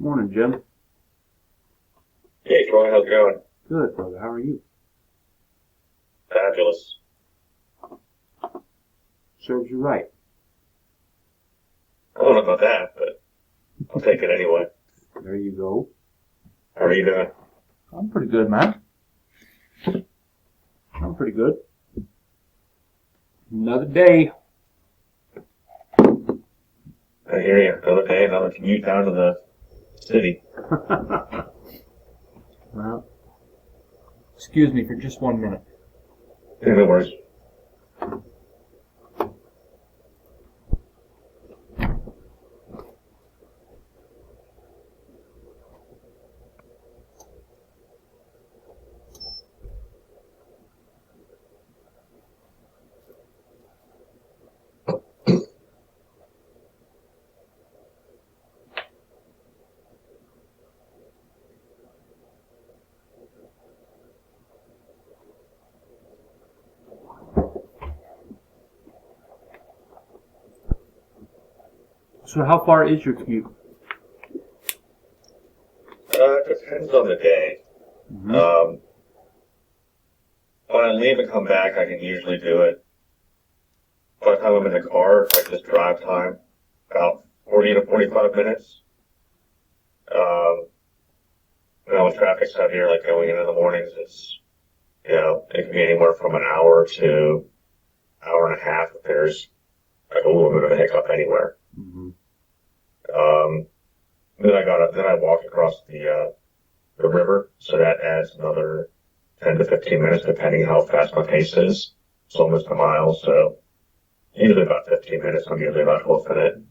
Morning, Jim. Hey, Troy, how's it going? Good, brother. How are you? Fabulous. Serves you right. I don't know about that, but I'll take it anyway. There you go. How are you doing? I'm pretty good, man. I'm pretty good. Another day. I hear you. Another day, another commute down to the city. Well, excuse me for just 1 minute. Yeah, no worries. So how far is your commute? It depends on the day. Mm-hmm. When I leave and come back, I can usually do it. By the time I'm in the car, it's like just drive time, about 40 to 45 minutes. When traffic's heavier, like going in the mornings, it can be anywhere from an hour to hour and a half if there's like a little bit of a hiccup anywhere. Mm-hmm. Then I walk across the river, so that adds another 10 to 15 minutes, depending how fast my pace is. It's almost a mile, so usually about 15 minutes. I'm usually about hoofing it.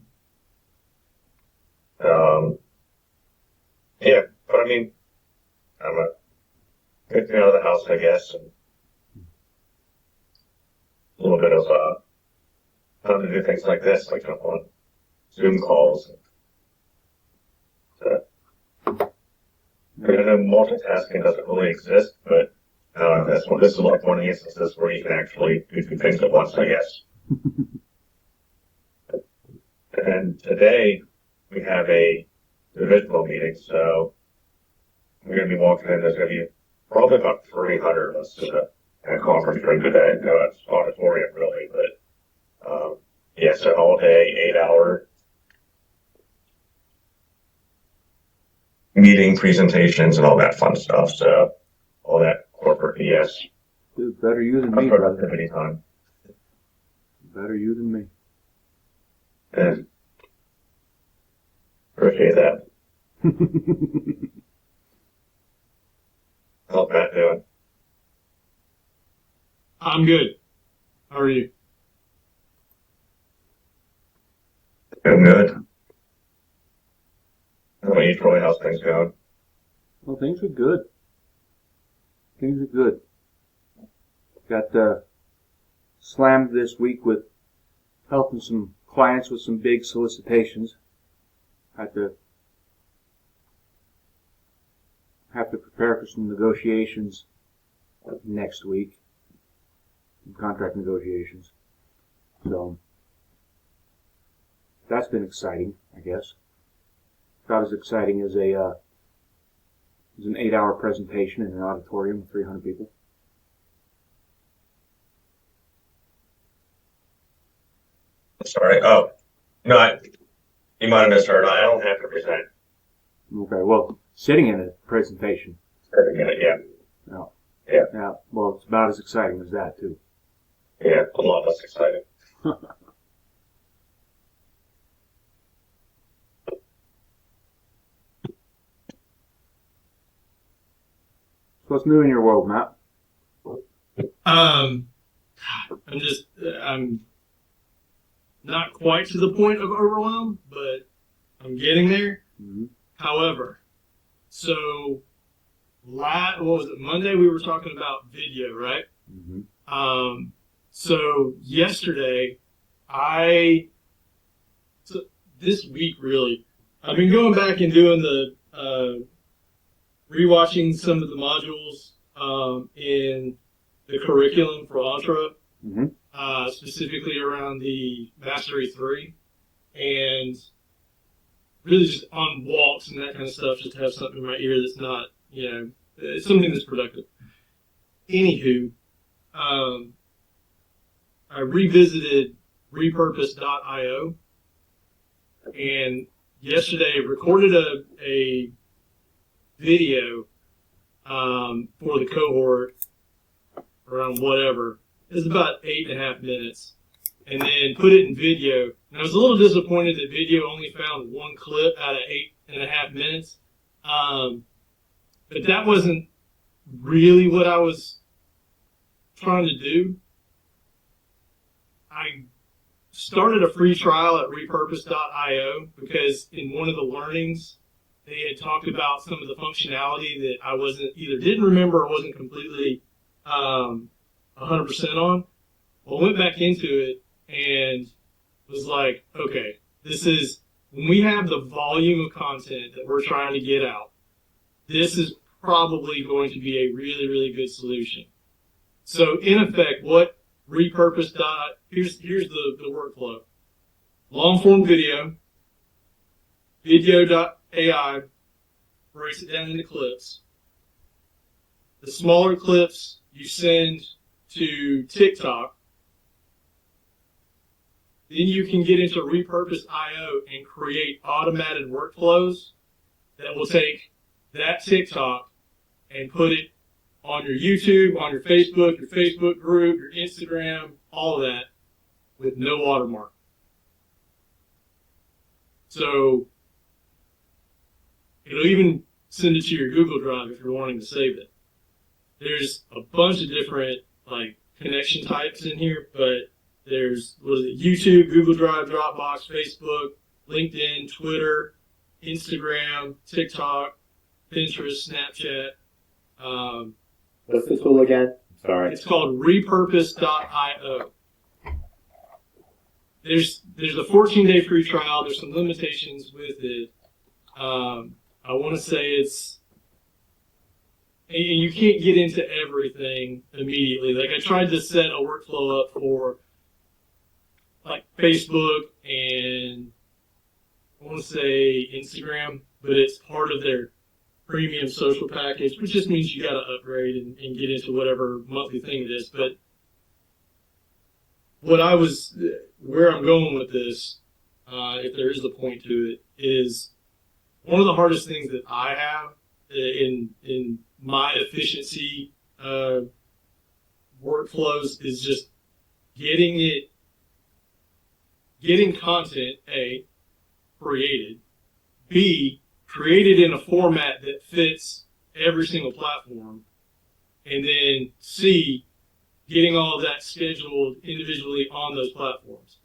Yeah, but I mean, I'm a good to get out of the house, I guess, and a little bit of time to do things like this, like jump on Zoom calls. I know multitasking doesn't really exist, but this is like one of the instances where you can actually do two things at once, I guess. And today we have a divisional meeting, so we're going to be walking in. There's going to be probably about 300 of us at a conference room today. No, it's auditorium really, but so all day, 8-hour meeting, presentations, and all that fun stuff. So all that corporate BS. Dude, better you than me, brother. Productivity time. Better you than me. Yeah. Appreciate that. How's Matt doing? I'm good. How are you? Doing good. How about you, Troy? How's things going? Well, things are good. Things are good. Got slammed this week with helping some clients with some big solicitations. Have to prepare for some negotiations next week, some contract negotiations. So that's been exciting, I guess. Not as exciting as an 8-hour presentation in an auditorium with 300 people. Sorry. Oh, no, you might have misheard. I don't have to present. Okay, well, sitting in a presentation. Sitting in it, yeah. No. Yeah. Yeah, well, it's about as exciting as that, too. Yeah, a lot less exciting. So what's new in your world, Matt? I'm not quite to the point of overwhelm, but I'm getting there. Mm-hmm. However, so what was it? Monday we were talking about video, right? Mm-hmm. So yesterday, this week really, I've been going back and doing the rewatching some of the modules in the curriculum for Entra, specifically around the Mastery 3. And really just on walks and that kind of stuff, just to have something in my ear that's not, it's something that's productive. Anywho, I revisited repurpose.io, and yesterday recorded a video for the cohort around whatever. It was about 8.5 minutes, and then put it in video. And I was a little disappointed that video only found one clip out of 8.5 minutes. But that wasn't really what I was trying to do. I started a free trial at repurpose.io because in one of the learnings, they had talked about some of the functionality that I didn't remember or wasn't completely 100% on. Well, I went back into it and was like, okay, when we have the volume of content that we're trying to get out, this is probably going to be a really, really good solution. So in effect, what here's the workflow. Long form video.ai breaks it down into clips. The smaller clips you send to TikTok. Then you can get into repurpose.io and create automated workflows that will take that TikTok and put it on your YouTube, on your Facebook group, your Instagram, all of that with no watermark. So it'll even send it to your Google Drive if you're wanting to save it. There's a bunch of different connection types in here, but there's YouTube, Google Drive, Dropbox, Facebook, LinkedIn, Twitter, Instagram, TikTok, Pinterest, Snapchat. What's the tool again? Sorry. It's called repurpose.io. There's a 14-day free trial. There's some limitations with it. I want to say and you can't get into everything immediately. I tried to set a workflow up for Facebook and I want to say Instagram, but it's part of their premium social package, which just means you got to upgrade and get into whatever monthly thing it is. But where I'm going with this, if there is a point to it, is one of the hardest things that I have in my efficiency workflows is just getting content, A, created, B, created in a format that fits every single platform, and then C, getting all of that scheduled individually on those platforms.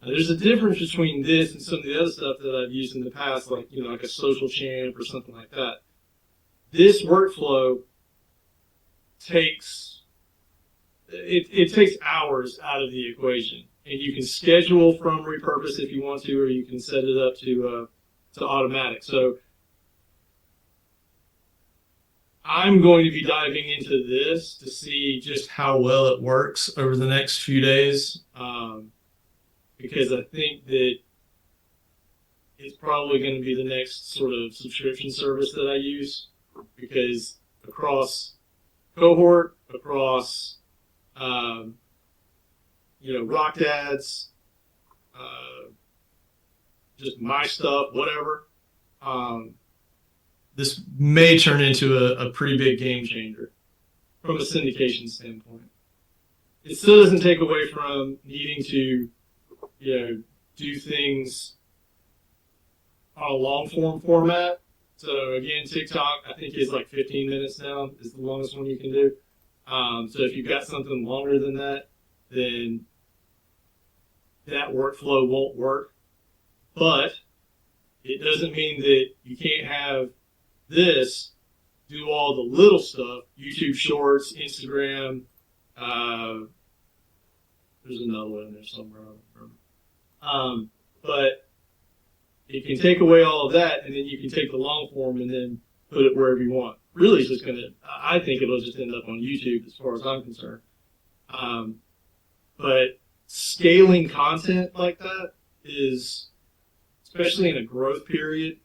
Now, there's a difference between this and some of the other stuff that I've used in the past, like a social champ or something like that. This workflow takes hours out of the equation, and you can schedule from repurpose if you want to, or you can set it up to automatic. So I'm going to be diving into this to see just how well it works over the next few days, because I think that it's probably going to be the next sort of subscription service that I use, because across Cohort, across rock dads, just my stuff, whatever. This may turn into a pretty big game changer from a syndication standpoint. It still doesn't take away from needing to, do things on a long form format. So again, TikTok I think is 15 minutes now is the longest one you can do. So if you've got something longer than that, then that workflow won't work. But it doesn't mean that you can't have this do all the little stuff, YouTube Shorts, Instagram, there's another one in there somewhere, I don't remember. But it can take away all of that, and then you can take the long form and then put it wherever you want. Really, it's just I think it'll just end up on YouTube as far as I'm concerned. But scaling content like that is especially in a growth period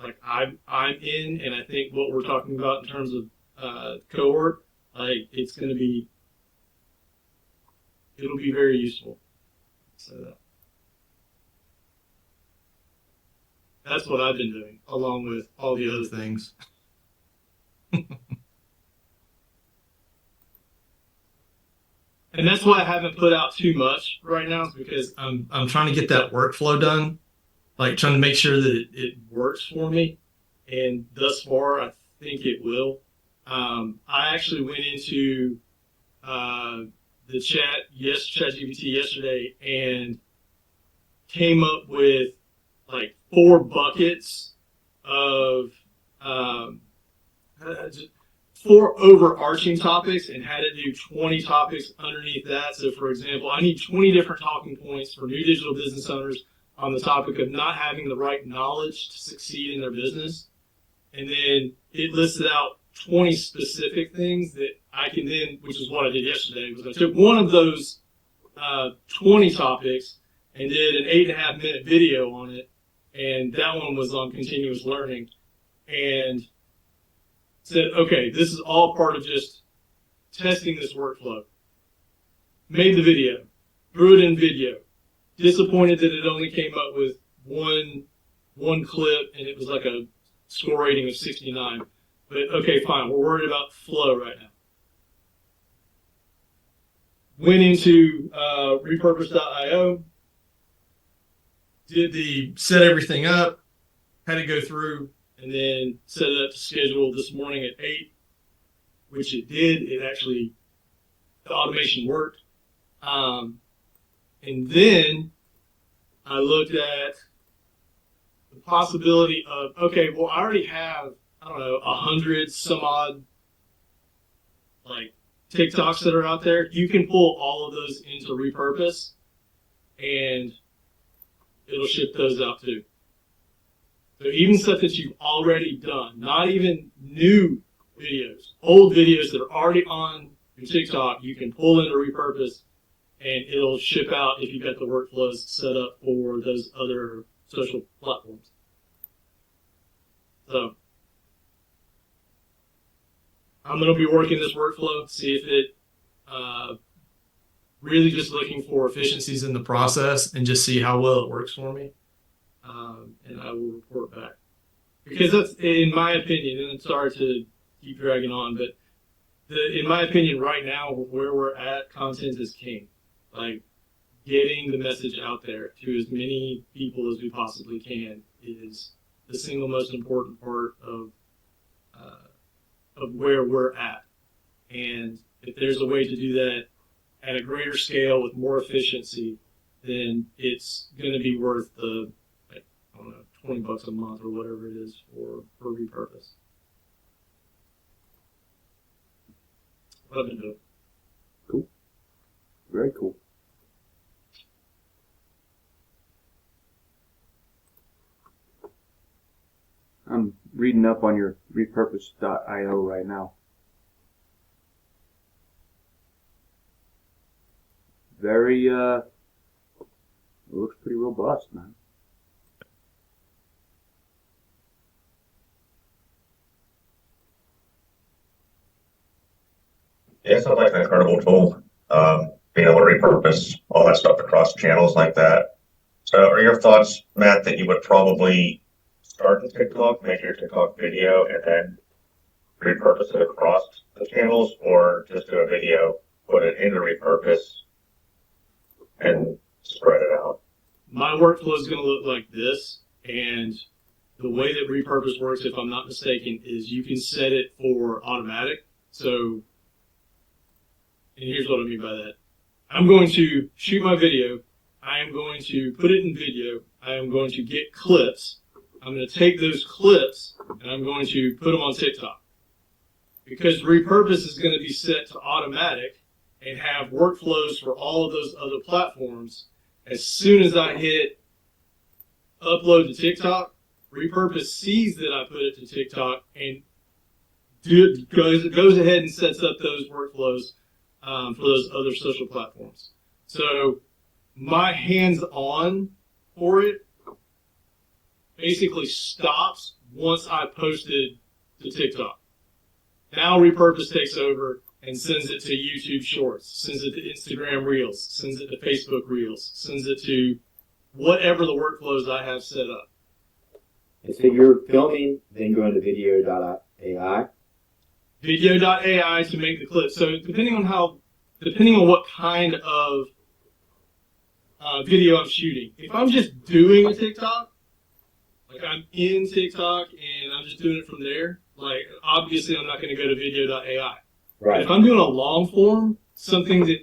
like I'm in, and I think what we're talking about in terms of cohort, like it'll be very useful. So that's what I've been doing, along with all the other things. And that's why I haven't put out too much right now, is because I'm trying to get that workflow done, like trying to make sure that it works for me. And thus far, I think it will. I actually went into the ChatGPT yesterday and came up with like 4 buckets of 4 overarching topics and had it do 20 topics underneath that. So, for example, I need 20 different talking points for new digital business owners on the topic of not having the right knowledge to succeed in their business. And then it listed out 20 specific things that I can then, which is what I did yesterday, was I took one of those 20 topics and did an 8.5-minute video on it. And that one was on continuous learning. And said, okay, this is all part of just testing this workflow. Made the video, threw it in video. Disappointed that it only came up with one clip, and it was like a score rating of 69. But okay, fine, we're worried about flow right now. Went into repurpose.io, set everything up, had to go through, and then set it up to schedule this morning at 8, which it did. It actually, the automation worked. And then I looked at the possibility of, okay, well, I already have, 100 some odd, like, TikToks that are out there. You can pull all of those into repurpose, and it'll ship those out too. So even stuff that you've already done, not even new videos, old videos that are already on your TikTok, you can pull into repurpose, and it'll ship out if you've got the workflows set up for those other social platforms. So I'm going to be working this workflow, see if it really just looking for efficiencies in the process and just see how well it works for me. And I will report back. Because that's, in my opinion, and I'm sorry to keep dragging on, but in my opinion, right now, where we're at, content is king. Like, getting the message out there to as many people as we possibly can is the single most important part of where we're at. And if there's a way to do that at a greater scale with more efficiency, then it's going to be worth the, $20 a month or whatever it is for repurpose. What I've been doing. Cool. Very cool. I'm reading up on your repurpose.io right now. Very, it looks pretty robust, man. Yeah, it sounds like an incredible tool. Being able to repurpose all that stuff across channels like that. So are your thoughts, Matt, that you would probably start with TikTok, make your TikTok video, and then repurpose it across the channels, or just do a video, put it into repurpose, and spread it out? My workflow is going to look like this, and the way that repurpose works, if I'm not mistaken, is you can set it for automatic. So, and here's what I mean by that. I'm going to shoot my video. I am going to put it in video. I am going to get clips. I'm going to take those clips, and I'm going to put them on TikTok. Because repurpose is going to be set to automatic and have workflows for all of those other platforms. As soon as I hit upload to TikTok, repurpose sees that I put it to TikTok and goes ahead and sets up those workflows for those other social platforms. So my hands-on for it basically stops once I posted to TikTok. Now Repurpose takes over and sends it to YouTube Shorts, sends it to Instagram Reels, sends it to Facebook Reels, sends it to whatever the workflows I have set up. And so you're filming, then going to video.ai. Video.ai to make the clip. So depending on what kind of video I'm shooting. If I'm just doing a TikTok, like I'm in TikTok and I'm just doing it from there, like obviously I'm not going to go to video.ai. Right. If I'm doing a long form, something that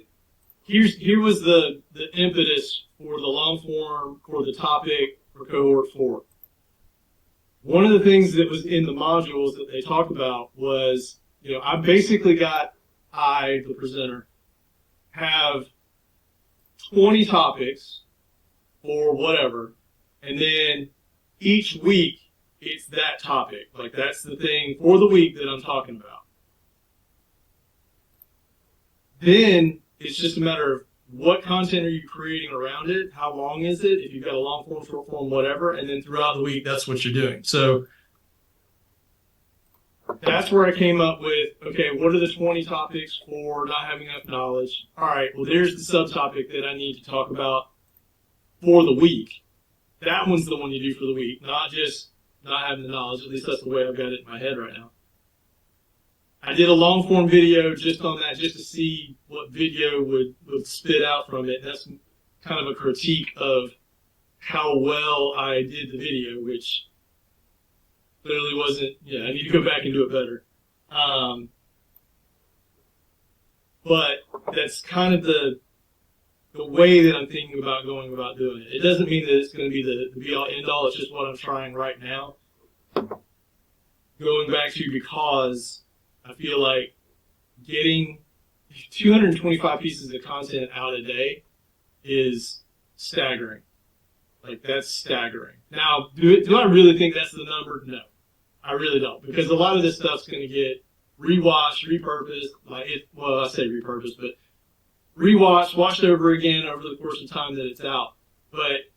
here was the impetus for the long form for the topic for Cohort 4. One of the things that was in the modules that they talked about was, I basically got the presenter, have 20 topics or whatever, and then each week it's that topic. Like that's the thing for the week that I'm talking about. Then it's just a matter of what content are you creating around it, how long is it, if you've got a long form, short form, whatever, and then throughout the week that's what you're doing. So that's where I came up with, okay, what are the 20 topics for not having enough knowledge? All right, well, there's the subtopic that I need to talk about for the week. That one's the one you do for the week, not just not having the knowledge. At least that's the way I've got it in my head right now. I did a long form video just on that, just to see what video would spit out from it. That's kind of a critique of how well I did the video, which clearly wasn't. I need to go back and do it better. But that's kind of the way that I'm thinking about going about doing it. It doesn't mean that it's going to be the be all end all. It's just what I'm trying right now. Going back to, because I feel like getting 225 pieces of content out a day is staggering. Like, that's staggering. Now, do I really think that's the number? No, I really don't. Because a lot of this stuff's going to get rewatched, repurposed. I say repurposed, but rewatched, watched over again over the course of time that it's out. But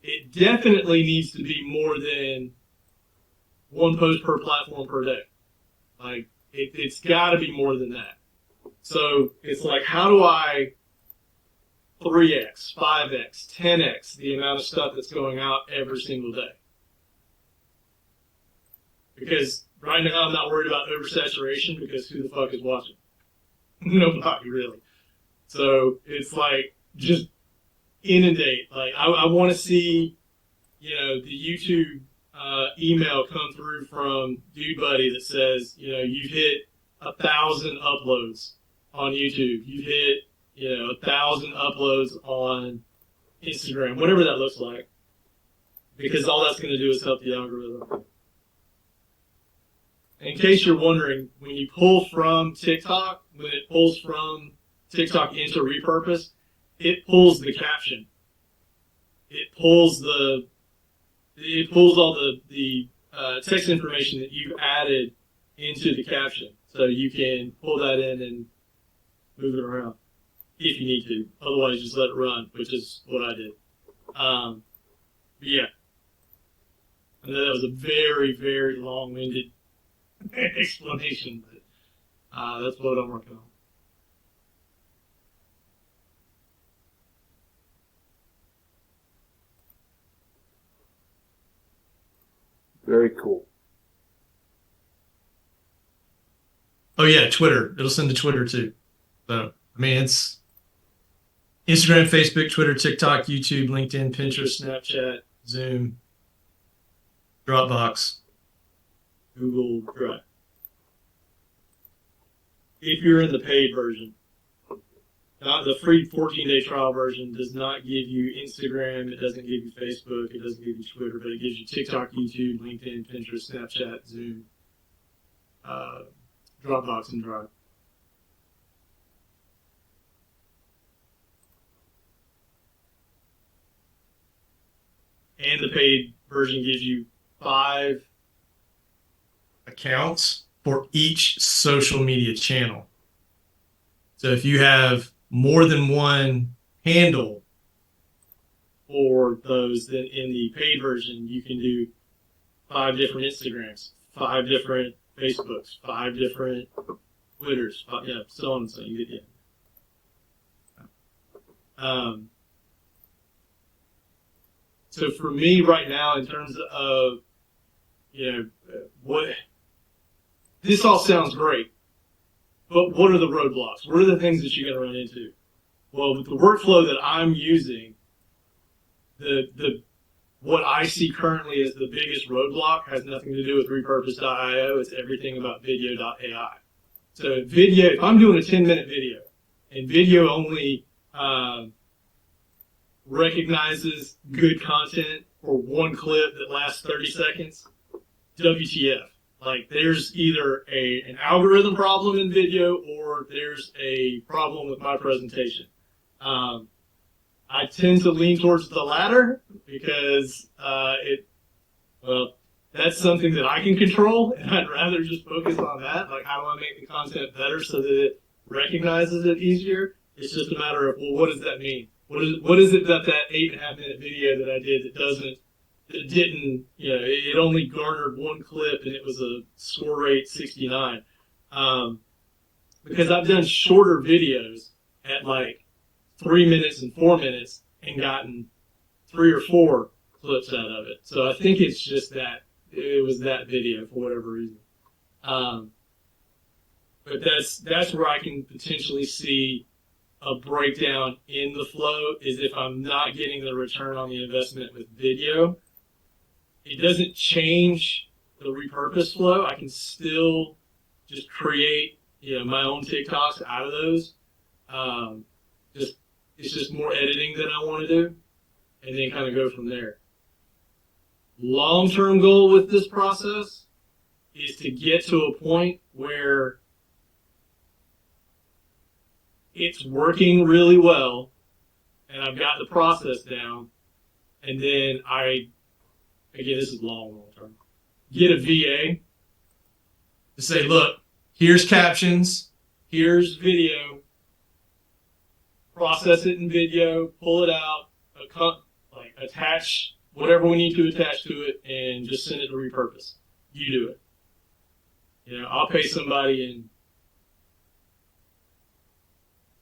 it definitely needs to be more than one post per platform per day. Like, it's got to be more than that. So it's like, how do I 3x, 5x, 10x the amount of stuff that's going out every single day? Because right now I'm not worried about oversaturation, because who the fuck is watching? Nobody, really. So it's like, just inundate. Like, I want to see, the YouTube email come through from Dude Buddy that says, you've hit 1,000 uploads on YouTube. You've hit, 1,000 uploads on Instagram, whatever that looks like. Because all that's going to do is help the algorithm. In case you're wondering, when you pull from TikTok, when it pulls from TikTok into Repurpose, it pulls the caption. It pulls all the text information that you've added into the caption. So you can pull that in and move it around if you need to. Otherwise, just let it run, which is what I did. But yeah. I know that was a very, very long-winded explanation, but that's what I'm working on. Very cool. Oh yeah, Twitter. It'll send to Twitter too. So, it's Instagram, Facebook, Twitter, TikTok, YouTube, LinkedIn, Pinterest, Snapchat, Zoom, Dropbox, Google Drive. If you're in the paid version. The free 14-day trial version does not give you Instagram, it doesn't give you Facebook, it doesn't give you Twitter, but it gives you TikTok, YouTube, LinkedIn, Pinterest, Snapchat, Zoom, Dropbox, and Drive. And the paid version gives you 5 accounts for each social media channel. So if you have more than one handle for those. Then in the paid version, you can do 5 different Instagrams, 5 different Facebooks, 5 different Twitters, so on and so on. You get So for me right now, in terms of, what this all sounds great, but what are the roadblocks? What are the things that you're going to run into? Well, with the workflow that I'm using, what I see currently as the biggest roadblock has nothing to do with repurpose.io. It's everything about video.ai. So video, if I'm doing a 10-minute video, and video only recognizes good content for one clip that lasts 30 seconds, WTF. Like, there's either an algorithm problem in video or there's a problem with my presentation. I tend to lean towards the latter because that's something that I can control, and I'd rather just focus on that. Like, how do I make the content better so that it recognizes it easier? It's just a matter of, well, what does that mean? What is it that 8.5-minute video that I did it only garnered one clip and it was a score rate 69? Because I've done shorter videos at like 3 minutes and 4 minutes and gotten 3 or 4 clips out of it. So I think it's just that it was that video for whatever reason. But that's where I can potentially see a breakdown in the flow, is if I'm not getting the return on the investment with video. It doesn't change the repurpose flow. I can still just create my own TikToks out of those. It's just more editing than I want to do, and then kind of go from there. Long-term goal with this process is to get to a point where it's working really well, and I've got the process down, and then again, this is long-term, get a VA to say, look, here's captions, here's video, process it in video, pull it out, attach whatever we need to attach to it, and just send it to repurpose. You do it. I'll pay somebody in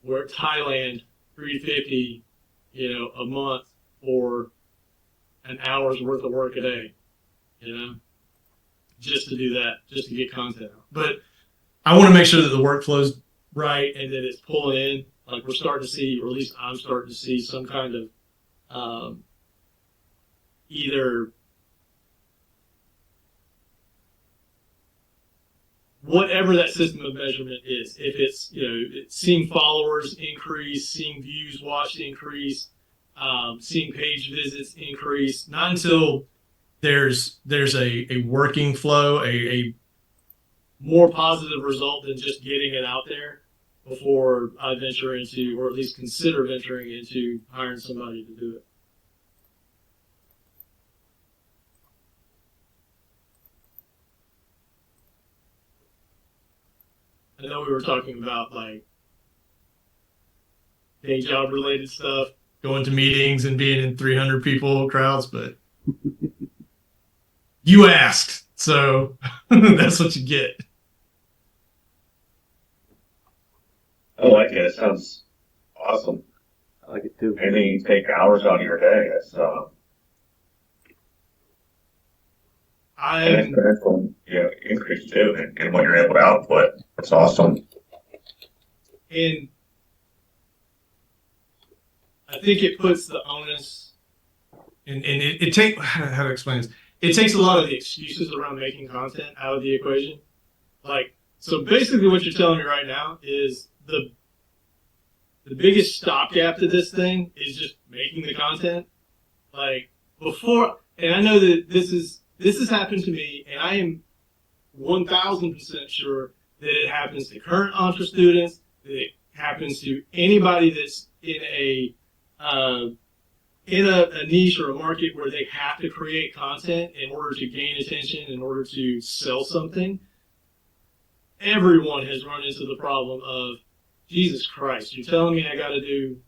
Thailand $350, a month for an hour's worth of work a day, just to do that, just to get content out. But I want to make sure that the workflow's right and that it's pulling in. Like, we're starting to see, or at least I'm starting to see, some kind of either whatever that system of measurement is. If it's, it's seeing followers increase, seeing views watched increase, seeing page visits increase, not until there's a working flow, a more positive result than just getting it out there, before I venture into, or at least consider venturing into, hiring somebody to do it. I know we were talking about like day job related stuff, going to meetings and being in 300 people crowds, but you asked, so that's what you get. I like it. It sounds awesome. I like it too. Anything you take hours out of your day. It's an exponential increase too in what you're able to output. It's awesome. And I think it puts the onus, and it takes, how to explain this? It takes a lot of the excuses around making content out of the equation. Like, so basically what you're telling me right now is the biggest stopgap to this thing is just making the content. Like, before, and I know that this has happened to me, and I am 1,000% sure that it happens to current entre students, that it happens to anybody that's in a niche or a market where they have to create content in order to gain attention, in order to sell something. Everyone has run into the problem of, Jesus Christ, you're telling me I got to do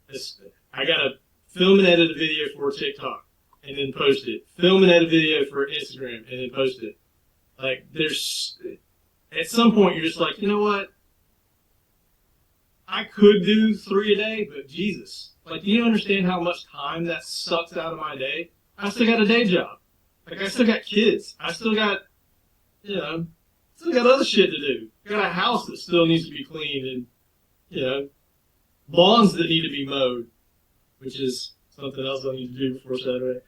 this, I got to film and edit a video for TikTok and then post it. Film and edit a video for Instagram and then post it. Like, there's, at some point you're just like, you know what? I could do 3 a day, but Jesus. Like, do you understand how much time that sucks out of my day? I still got a day job. Like, I still got kids. I still got, still got other shit to do. I got a house that still needs to be cleaned and, lawns that need to be mowed, which is something else I need to do before Saturday.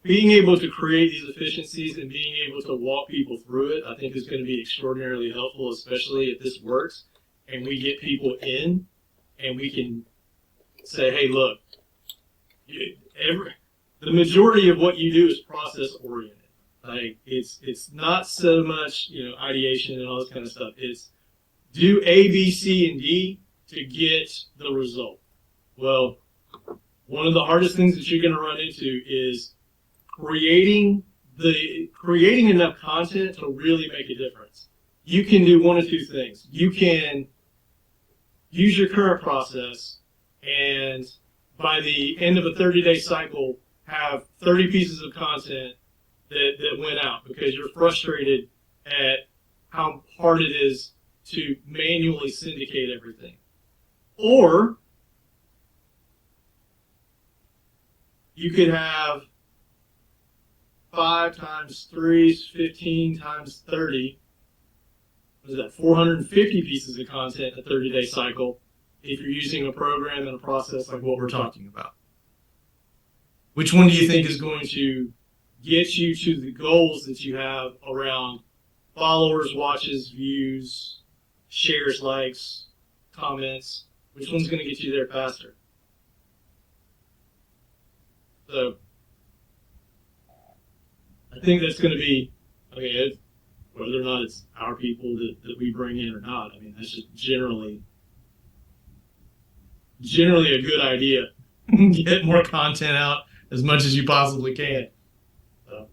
Being able to create these efficiencies and being able to walk people through it, I think is going to be extraordinarily helpful, especially if this works and we get people in and we can say, hey, look, the majority of what you do is process oriented. Like, it's not so much, ideation and all this kind of stuff. It's do A, B, C, and D to get the result. Well, one of the hardest things that you're going to run into is creating enough content to really make a difference. You can do one of two things. You can use your current process and by the end of a 30-day cycle have 30 pieces of content that went out because you're frustrated at how hard it is to manually syndicate everything. Or you could have 5 times 3 is 15 times 30. What is that? 450 pieces of content in a 30-day cycle if you're using a program and a process like what we're talking about. Which one do you think is going to get you to the goals that you have around followers, watches, views, shares, likes, comments? Which one's going to get you there faster? So I think that's going to be, whether or not it's our people that we bring in or not. I mean, that's just generally a good idea. Get more content out as much as you possibly can. So.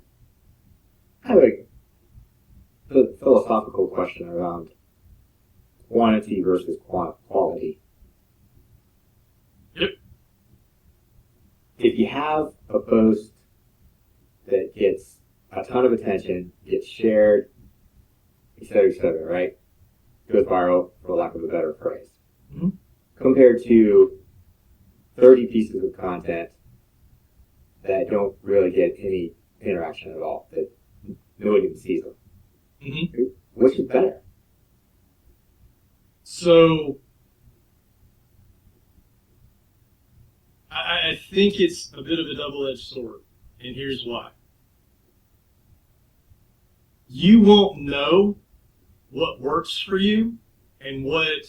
I have a philosophical question around quantity versus quality. Yep. If you have a post that gets a ton of attention, gets shared, etc., right? Goes viral, for lack of a better phrase. Mm-hmm. Compared to 30 pieces of content that don't really get any interaction at all, that nobody even sees them. Mm-hmm. Which is better? So I think it's a bit of a double-edged sword, and here's why. You won't know what works for you and what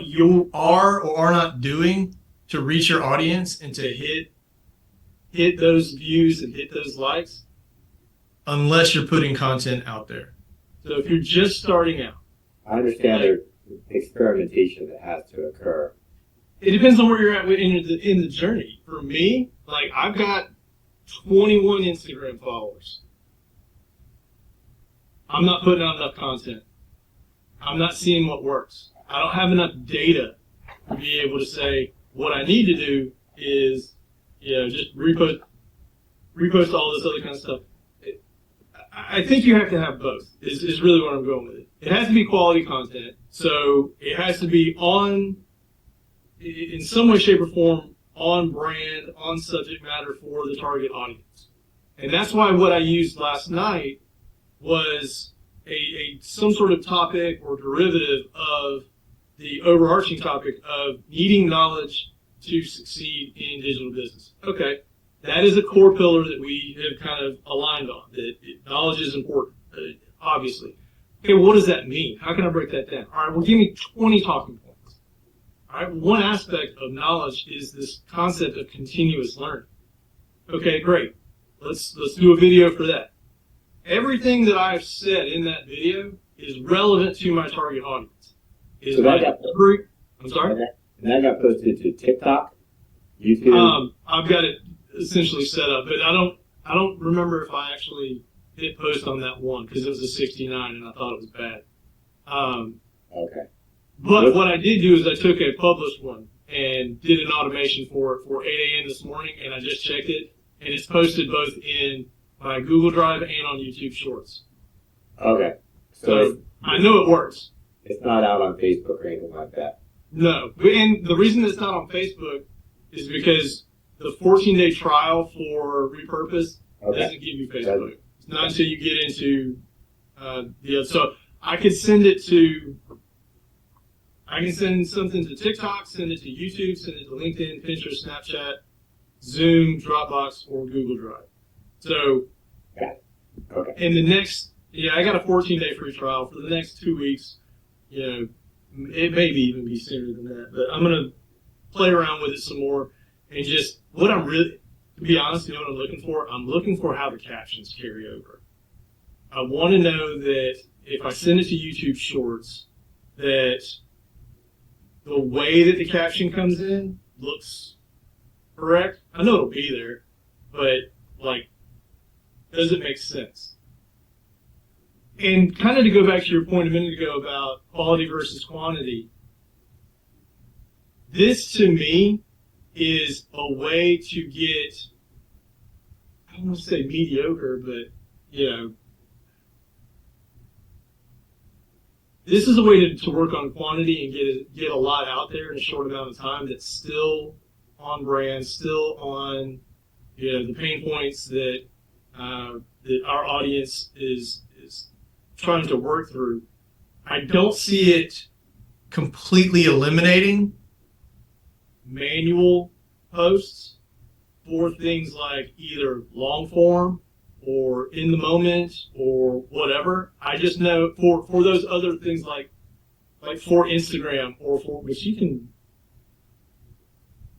you are or are not doing to reach your audience and to hit those views and hit those likes unless you're putting content out there. So if you're just starting out, I understand there's experimentation that has to occur. It depends on where you're at in the journey. For me, like, I've got 21 Instagram followers. I'm not putting out enough content. I'm not seeing what works. I don't have enough data to be able to say what I need to do is, just repost all this other kind of stuff. I think you have to have both, is really what I'm going with it. It has to be quality content, so it has to be in some way, shape, or form, on brand, on subject matter for the target audience. And that's why what I used last night was some sort of topic or derivative of the overarching topic of needing knowledge to succeed in digital business. Okay, that is a core pillar that we have kind of aligned on, that knowledge is important, obviously. Okay, what does that mean? How can I break that down? All right, well, give me 20 talking points. All right, one aspect of knowledge is this concept of continuous learning. Okay, great. Let's do a video for that. Everything that I've said in that video is relevant to my target audience. I'm sorry? And that got posted to TikTok, YouTube? I've got it essentially set up, but I don't remember if I actually hit post on that one because it was a 69 and I thought it was bad. Okay. But what I did do is I took a published one and did an automation for it for 8 a.m. this morning, and I just checked it, and it's posted both in my Google Drive and on YouTube Shorts. Okay. So I know it works. It's not out on Facebook or anything like that. No. And the reason it's not on Facebook is because the 14-day trial for Repurpose doesn't give you Facebook. It's not until you get into the other. So I could send it to... I can send something to TikTok, send it to YouTube, send it to LinkedIn, Pinterest, Snapchat, Zoom, Dropbox, or Google Drive. So, in the next, I got a 14-day free trial for the next 2 weeks. It may even be sooner than that, but I'm going to play around with it some more and just what I'm really, to be honest, what I'm looking for? I'm looking for how the captions carry over. I want to know that if I send it to YouTube Shorts, that the way that the caption comes in looks correct. I know it'll be there, but, does it make sense? And kind of to go back to your point a minute ago about quality versus quantity, this to me is a way to get, I don't want to say mediocre, but, this is a way to work on quantity and get a lot out there in a short amount of time that's still on brand, still on the pain points that that our audience is trying to work through. I don't see it completely eliminating manual posts for things like either long form or in the moment or whatever. I just know for those other things like for Instagram or for which you can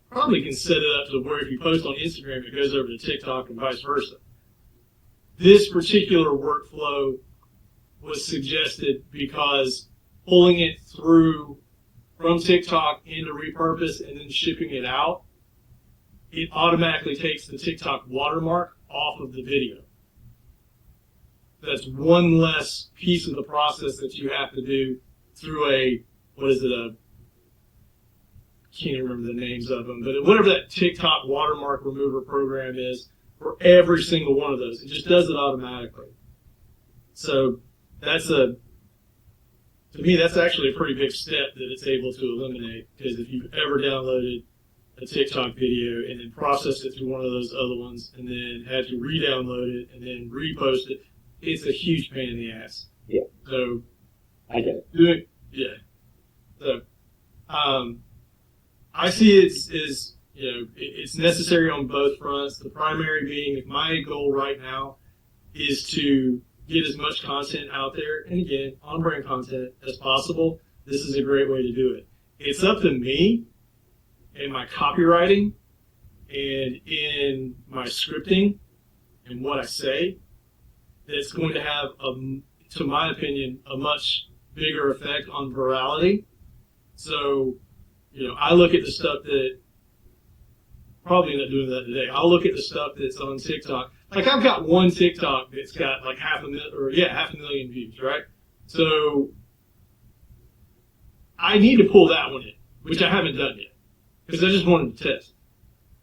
probably set it up to where if you post on Instagram it goes over to TikTok and vice versa. This particular workflow was suggested because pulling it through from TikTok into Repurpose and then shipping it out, it automatically takes the TikTok watermark off of the video. That's one less piece of the process that you have to do through I can't remember the names of them, but whatever that TikTok watermark remover program is for every single one of those. It just does it automatically. So to me, that's actually a pretty big step that it's able to eliminate, because if you've ever downloaded a TikTok video and then processed it through one of those other ones and then had to re-download it and then repost it, it's a huge pain in the ass. Yeah. So I get it. So I see it as it's necessary on both fronts. The primary being, if my goal right now is to get as much content out there, and again, on-brand content as possible, this is a great way to do it. It's up to me in my copywriting and in my scripting and what I say that's going to have, to my opinion, a much bigger effect on virality. So, I look at the stuff that, probably not doing that today, I'll look at the stuff that's on TikTok. Like, I've got one TikTok that's got like 500,000 views, right? So I need to pull that one in, which I haven't done yet, because I just wanted to test.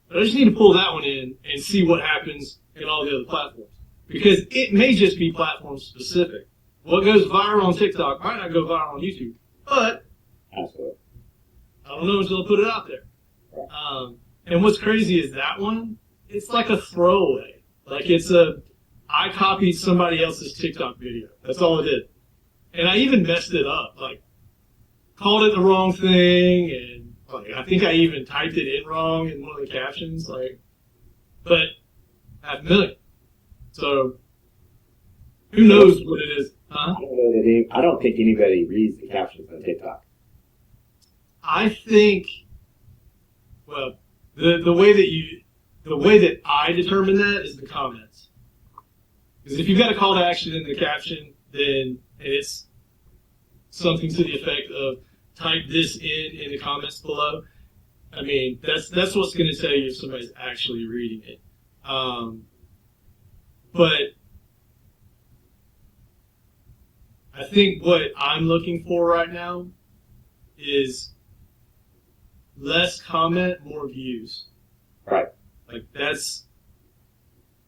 But I just need to pull that one in and see what happens in all the other platforms, because it may just be platform specific. What goes viral on TikTok might not go viral on YouTube, but Absolutely. I don't know until I put it out there. And what's crazy is that one, it's like a throwaway. Like I copied somebody else's TikTok video. That's all I did. And I even messed it up. Like, called it the wrong thing, and I think I even typed it in wrong in one of the captions. But 500,000. So, who knows what it is? Huh? I don't think anybody reads the captions on TikTok. I think, well, the way that I determine that is the comments. Because if you've got a call to action in the caption, then it's something to the effect of type this in the comments below. I mean, that's what's going to tell you if somebody's actually reading it. But I think what I'm looking for right now is less comment, more views. Right. Like that's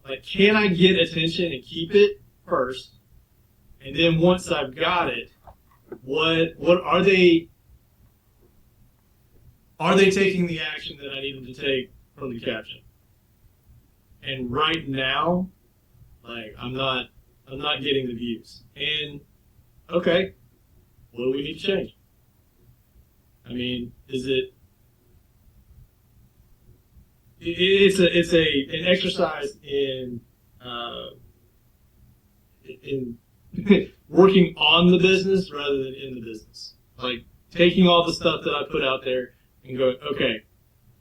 like, can I get attention and keep it first? And then once I've got it, what are they taking the action that I need them to take from the caption? And right now, like I'm not getting the views. And okay, what do we need to change? I mean, is it? It's an exercise in working on the business rather than in the business. Like taking all the stuff that I put out there and going, okay,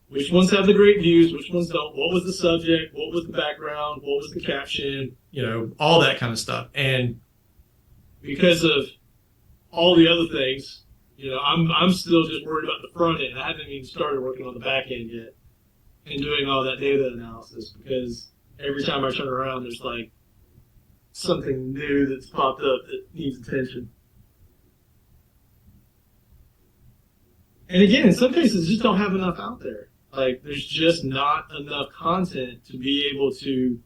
which ones have the great views, which ones don't? What was the subject? What was the background? What was the caption? You know, all that kind of stuff. And because of all the other things, you know, I'm still just worried about the front end. I haven't even started working on the back end yet and doing all that data analysis, because every time I turn around, there's like something new that's popped up that needs attention. And again, in some cases, just don't have enough out there. Like, there's just not enough content to be able to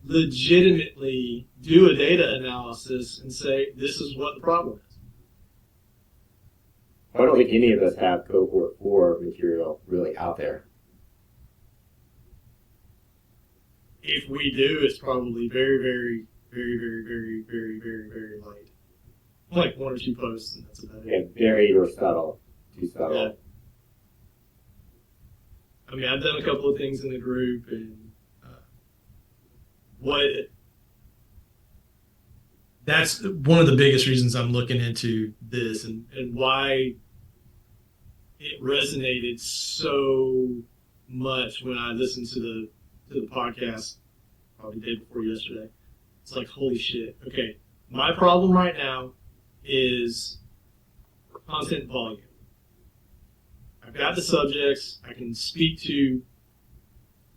legitimately do a data analysis and say, this is what the problem is. I don't think any of us have Cohort 4 material really out there. If we do, it's probably very, very, very, very, very, very, very, very light. Like one or two posts, and that's about it. Yeah, very subtle. Too subtle. Yeah. I mean, I've done a couple of things in the group, and that's one of the biggest reasons I'm looking into this, and why it resonated so much when I listened to the podcast probably the day before yesterday. It's like, holy shit. Okay, my problem right now is content volume. I've got the subjects. I can speak to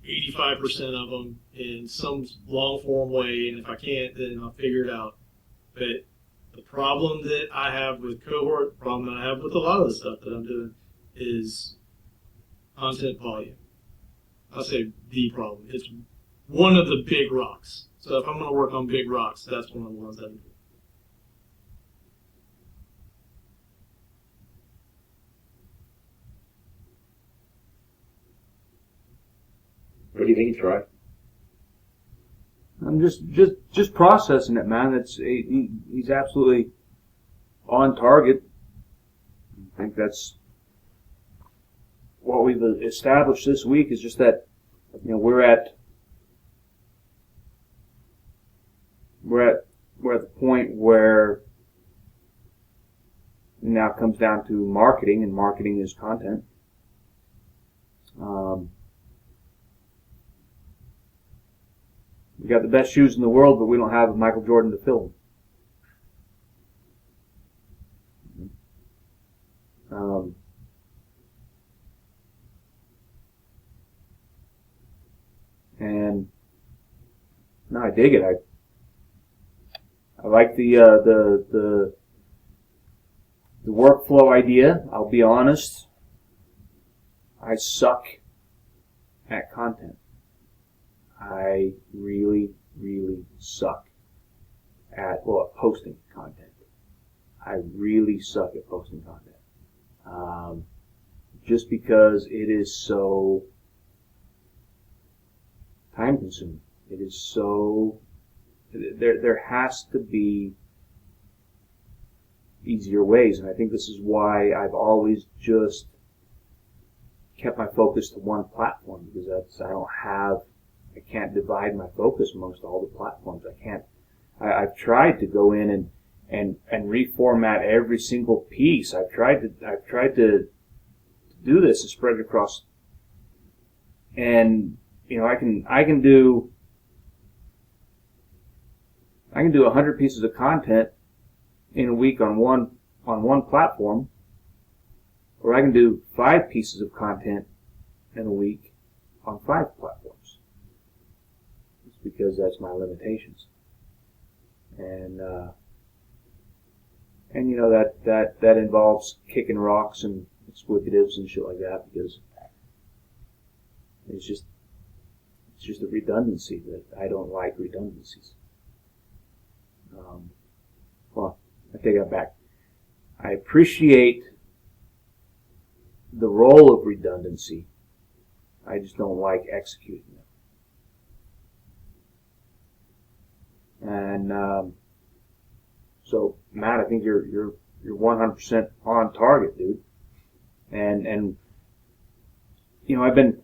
85% of them in some long form way, and if I can't, then I'll figure it out. But the problem that I have with Cohort, the problem that I have with a lot of the stuff that I'm doing, is content volume. I'll say the problem. It's one of the big rocks. So if I'm going to work on big rocks, that's one of the ones that I'm doing. What do you think, Troy? I'm just processing it, man. He's absolutely on target. I think that's what we've established this week, is just that, you know, we're at the point where now it comes down to marketing, and marketing is content. We got the best shoes in the world, but we don't have Michael Jordan to fill them. And no, I dig it. I like the workflow idea. I'll be honest. I suck at content. I really, really suck at posting content. I really suck at posting content. Just because it is so time consuming. It is so, there has to be easier ways, and I think this is why I've always just kept my focus to one platform, because I can't divide my focus amongst all the platforms. I've tried to go in and reformat every single piece. I've tried to do this and spread it across, and you know, I can do 100 pieces of content in a week on one platform, or I can do 5 pieces of content in a week on 5 platforms. It's because that's my limitations. And And you know that involves kicking rocks and explicatives and shit like that, because it's just a redundancy that I don't like redundancies. Well, I take that back. I appreciate the role of redundancy. I just don't like executing it. And so, Matt, I think you're 100% on target, dude. And you know, I've been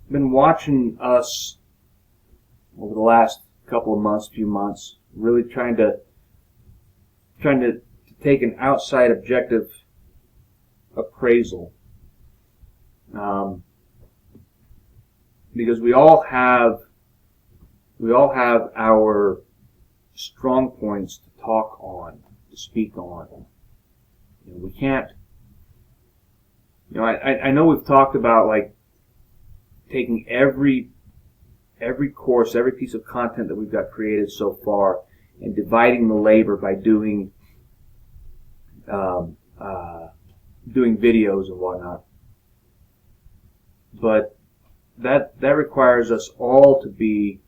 watching us over the last few months, really trying to take an outside objective appraisal, because we all have our strong points to talk on, to speak on. You know, we can't. You know, I know we've talked about like taking every course, every piece of content that we've got created so far, and dividing the labor by doing videos and whatnot. But that requires us all to be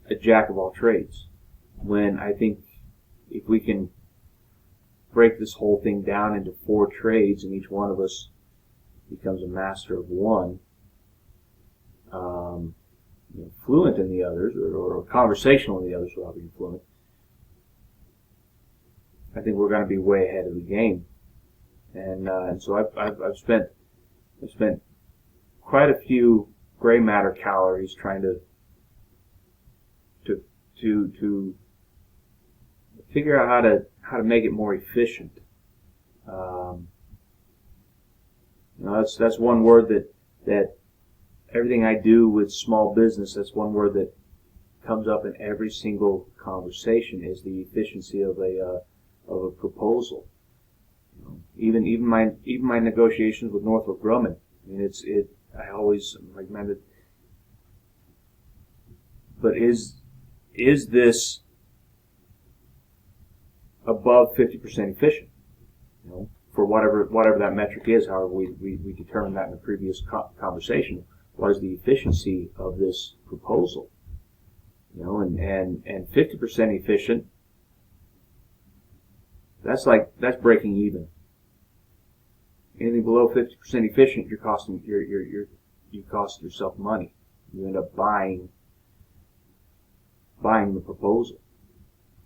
a jack of all trades. When I think if we can break this whole thing down into 4 trades, and each one of us becomes a master of one, you know, fluent in the others, or conversational in the others without being fluent, I think we're going to be way ahead of the game. And so I've spent quite a few gray matter calories trying to figure out how to make it more efficient. You know, that's one word that everything I do with small business, that's one word that comes up in every single conversation, is the efficiency of a proposal. You know, even my negotiations with Northrop Grumman. I mean, I always like, man, but is this above 50% efficient? You know, for whatever that metric is, however we determined that in the previous conversation. What is the efficiency of this proposal? You know, and 50% efficient, that's breaking even. Anything below 50% efficient, you cost yourself money. You end up buying the proposal.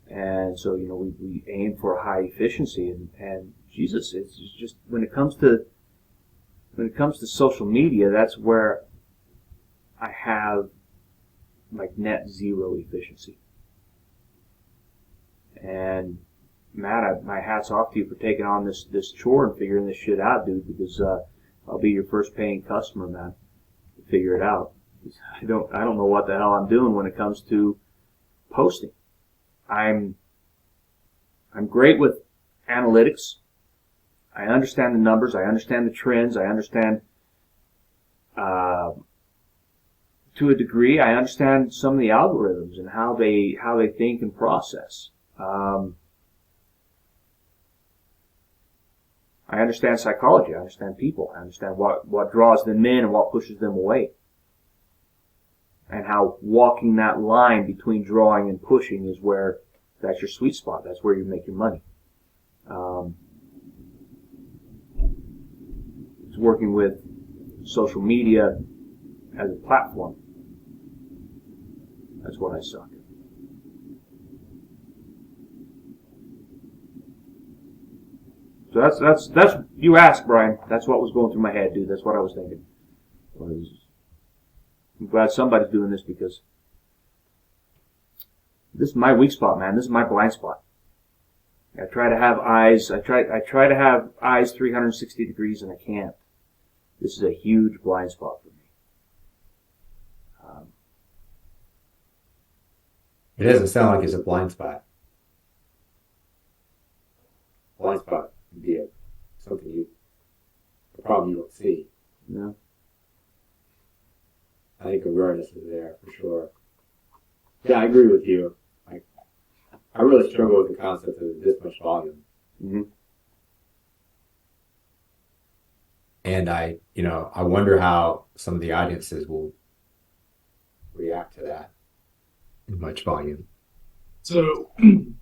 And so, you know, we aim for a high efficiency, and Jesus, it's just when it comes to social media, that's where I have like net zero efficiency. And Matt, my hat's off to you for taking on this chore and figuring this shit out, dude, because I'll be your first paying customer, man, to figure it out. I don't know what the hell I'm doing when it comes to posting. I'm great with analytics. I understand the numbers. I understand the trends. I understand, to a degree, I understand some of the algorithms and how they think and process. I understand psychology. I understand people. I understand what draws them in and what pushes them away. And how walking that line between drawing and pushing is where that's your sweet spot. That's where you make your money. It's working with social media as a platform. That's what I suck at. So that's you asked, Brian. That's what was going through my head, dude. That's what I was thinking. I'm glad somebody's doing this, because this is my weak spot, man. This is my blind spot. I try to have eyes. I try to have eyes 360 degrees, and I can't. This is a huge blind spot for me. It doesn't sound like it's a blind spot. Blind spot would be a problem you don't see. No. I think awareness is there for sure. Yeah, I agree with you. I I really struggle with the concept of this much volume. Mm-hmm. And I wonder how some of the audiences will react to that much volume. So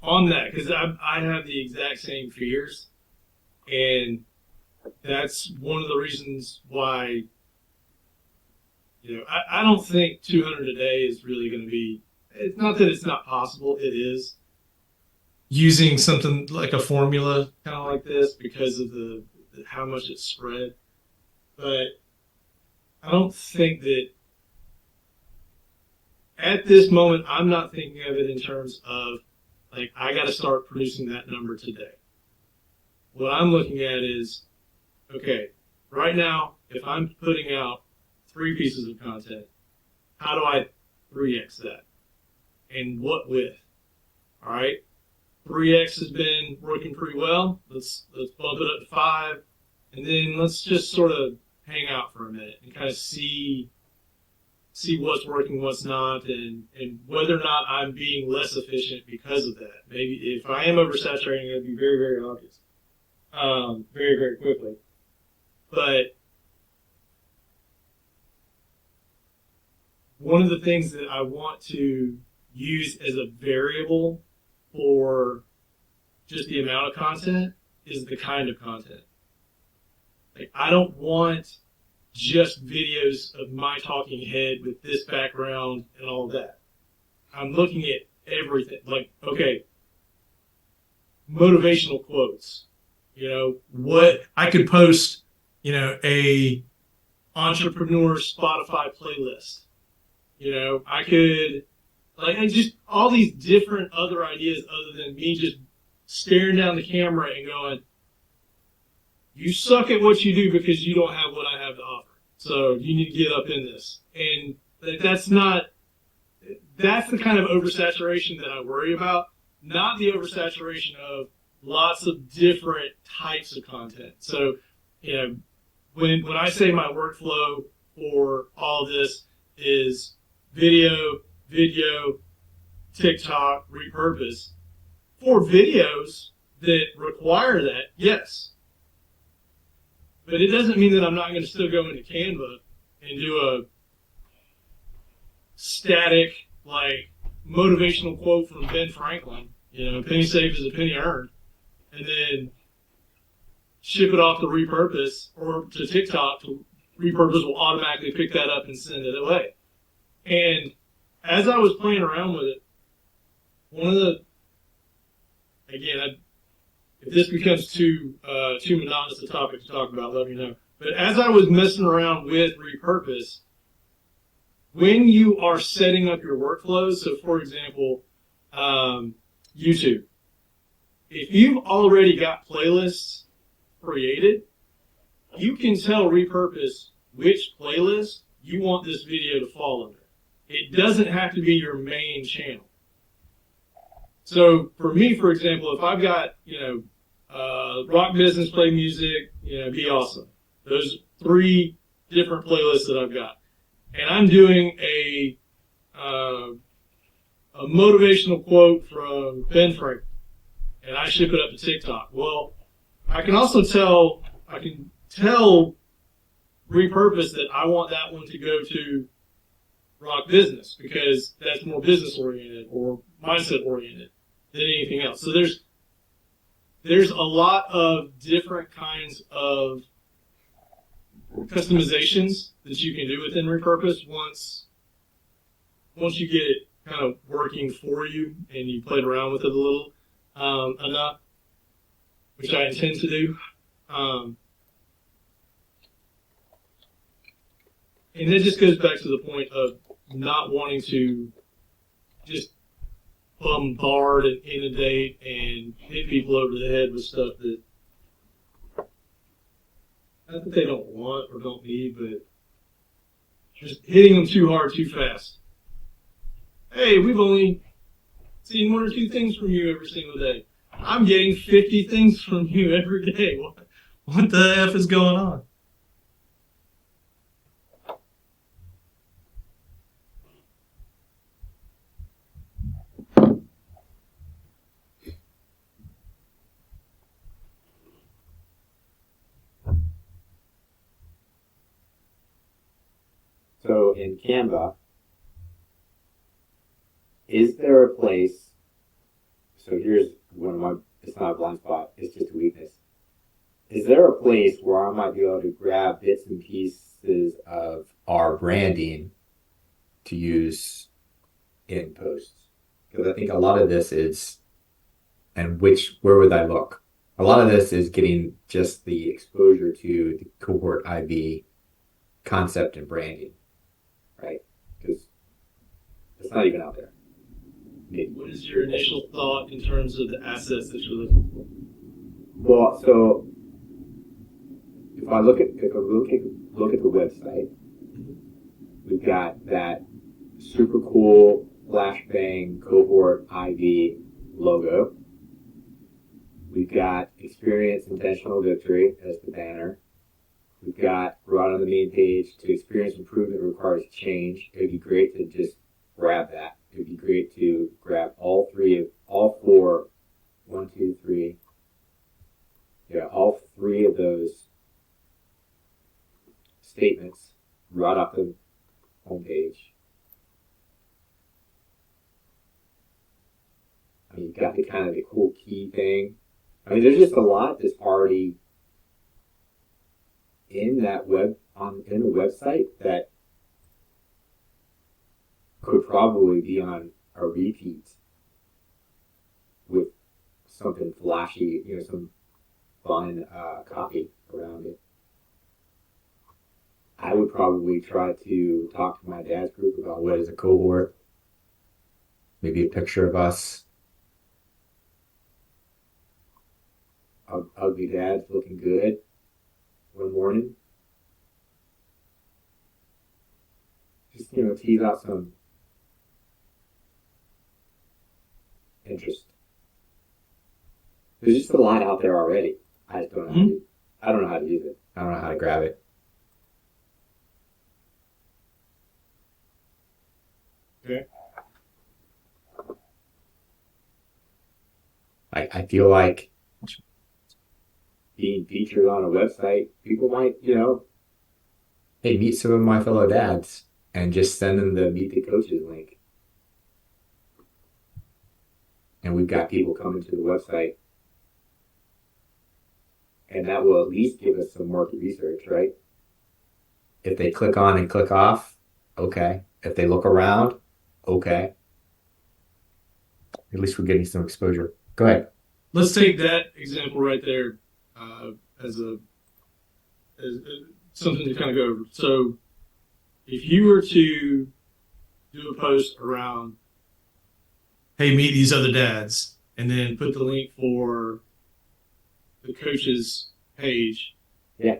on that, because I have the exact same fears, and that's one of the reasons why, I don't think 200 a day is really going to be, it's not that it's not possible, it is. Using something like a formula kind of like this because of how much it's spread. But I don't think that at this moment, I'm not thinking of it in terms of, like, I got to start producing that number today. What I'm looking at is, okay, right now, if I'm putting out 3 pieces of content, how do I 3x that? And what with? All right, 3x has been working pretty well. Let's bump it up to 5, and then let's just sort of hang out for a minute and kind of see what's working, what's not, and whether or not I'm being less efficient because of that. Maybe if I am oversaturating, it'll be very, very obvious, very, very quickly. But one of the things that I want to use as a variable for just the amount of content is the kind of content. Like, I don't want just videos of my talking head with this background and all that. I'm looking at everything. Like, okay, motivational quotes. What I could post, a entrepreneur Spotify playlist. I could, just all these different other ideas other than me just staring down the camera and going, you suck at what you do because you don't have what I have to offer. So you need to get up in this. And that's the kind of oversaturation that I worry about, not the oversaturation of lots of different types of content. So, when I say my workflow for all this is video, TikTok, repurpose, for videos that require that, yes. But it doesn't mean that I'm not going to still go into Canva and do a static, motivational quote from Ben Franklin, penny saved is a penny earned, and then ship it off to repurpose or to TikTok. Repurpose will automatically pick that up and send it away. And as I was playing around with it, if this becomes too monotonous a topic to talk about, let me know. But as I was messing around with repurpose, when you are setting up your workflows, so for example, YouTube, if you've already got playlists created, you can tell repurpose which playlist you want this video to fall under. It doesn't have to be your main channel. So for me, for example, if I've got, rock business, play music, be awesome. Those 3 different playlists that I've got. And I'm doing a motivational quote from Ben Franklin, and I ship it up to TikTok. Well, I can tell repurpose that I want that one to go to rock business because that's more business oriented or mindset oriented than anything else. So there's a lot of different kinds of customizations that you can do within repurpose once you get it kind of working for you and you played around with it a little enough, which I intend to do. And that just goes back to the point of not wanting to just bombard and inundate and hit people over the head with stuff that not that they don't want or don't need, but just hitting them too hard, too fast. Hey, we've only seen 1 or 2 things from you every single day. I'm getting 50 things from you every day. What the F is going on? So in Canva, is there a place? So here's one of my. It's not a blind spot. It's just a weakness. Is there a place where I might be able to grab bits and pieces of our branding to use in posts? Because I think a lot of this is, and where would I look? A lot of this is getting just the exposure to the Cohort IV concept and branding, right? Because it's not even out there. Maybe. What is your initial thought in terms of the assets that you're looking for? Well, so if I look at the website, we've got that super cool flashbang Cohort IV logo. We've got experience intentional victory as the banner. We've got right on the main page, to experience improvement requires change. It would be great to just grab that. It would be great to grab all three of those statements right off the homepage. I mean, you've got the kind of the cool key thing. I mean, there's just a lot that's already in the website that could probably be on a repeat with something flashy, some fun copy around it. I would probably try to talk to my dad's group about what is a cohort. Maybe a picture of us. Ugly dads looking good one morning. Just, tease out some interest. There's just a lot out there already. I just don't know. I don't know how to use it. I don't know how to grab it. Okay. I feel like being featured on a website, people might, hey, meet some of my fellow dads, and just send them the Meet the Coaches link. And we've got people coming to the website. And that will at least give us some market research, right? If they click on and click off, okay. If they look around, okay. At least we're getting some exposure. Go ahead. Let's take that example right there as something to kind of go over. So if you were to do a post around, hey, meet these other dads, and then put the link for the coach's page. Yeah.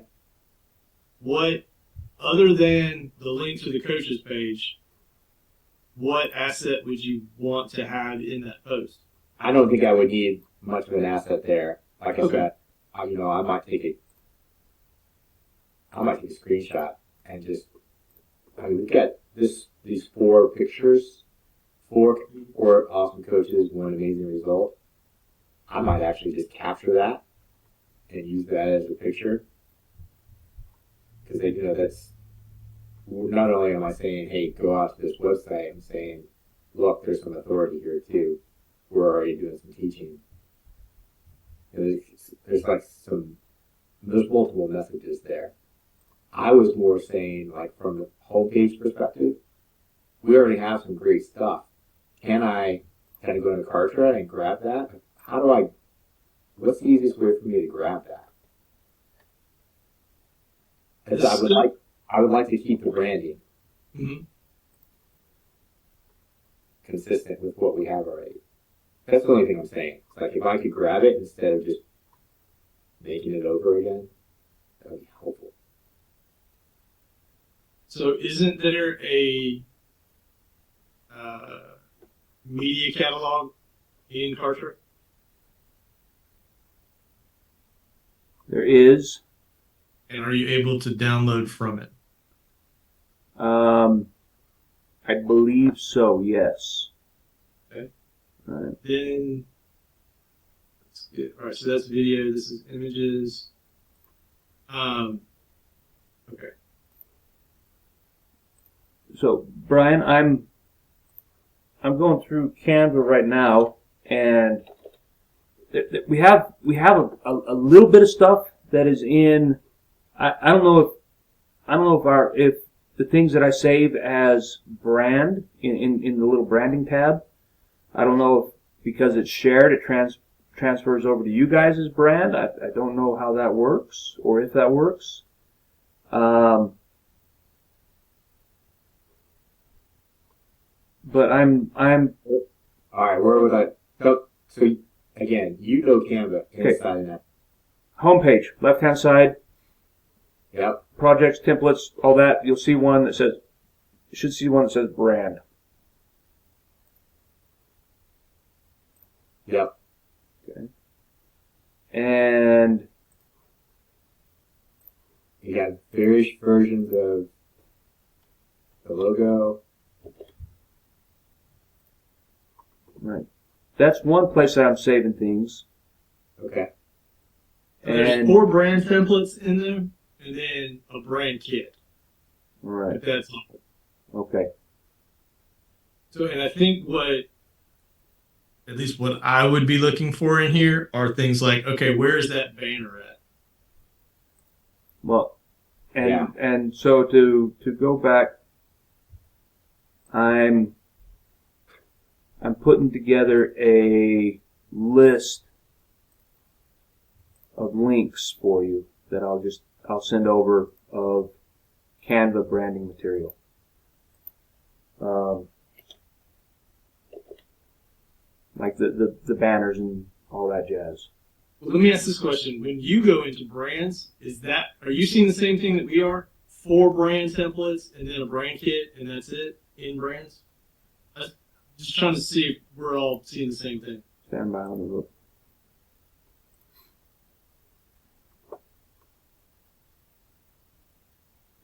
What, other than the link to the coach's page, what asset would you want to have in that post? I don't think I would need much of an asset there. Like I said, I might take a screenshot and just, we've got these 4 pictures, 4 awesome coaches, 1 amazing result. I might actually just capture that and use that as a picture. Because that's, not only am I saying, hey, go out to this website, I'm saying, look, there's some authority here too. We're already doing some teaching. There's multiple messages there. I was more saying, like, from the homepage perspective, we already have some great stuff. Can I kind of go into Kartra and grab that? What's the easiest way for me to grab that? Because I would like to keep the branding consistent with what we have already. That's the only thing I'm saying. It's like, if I could grab it instead of just making it over again, that would be helpful. So isn't there a media catalog in Kartra? There is. And are you able to download from it? I believe so, yes. Okay. All right. Then, all right, so that's video, this is images. Okay. So Brian, I'm going through Canva right now, and we have a little bit of stuff that is in. I don't know if the things that I save as brand in the little branding tab. I don't know if because it's shared, it transfers over to you guys as brand. I don't know how that works or if that works. But I'm All right, where was I? So again, you know Canva inside and out. homepage, left hand side, Yep. projects, templates, all that. You'll see one that says, you should see one that says brand. Yep. Okay. And You got various versions of the logo. right, that's one place that I'm saving things. Okay. There's And 4 brand templates in there, and then a brand kit. right, If that's all. okay, So, and I think at least what I would be looking for in here are things like, okay, where is that banner at? well, and Yeah. and so to go back, I'm putting together a list of links for you that I'll send over of Canva branding material. Like the banners and all that jazz. Well, let me ask this question. When you go into brands, are you seeing the same thing that we are? 4 brand templates and then a brand kit and that's it in brands? I'm just trying to see if we're all seeing the same thing. Stand by on the look.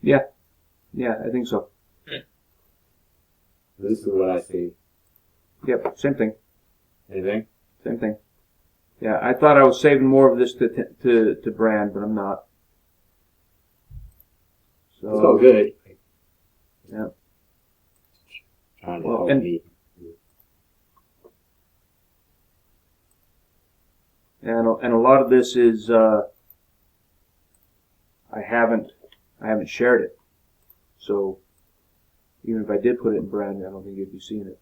Yeah, I think so. This is what I see. Yep, same thing. Anything? Same thing. Yeah, I thought I was saving more of this to brand, but I'm not. So It's all good. Yeah. Trying to Well, help and- me. And a lot of this is I haven't shared it. So even if I did put it in brand, I don't think you'd be seeing it.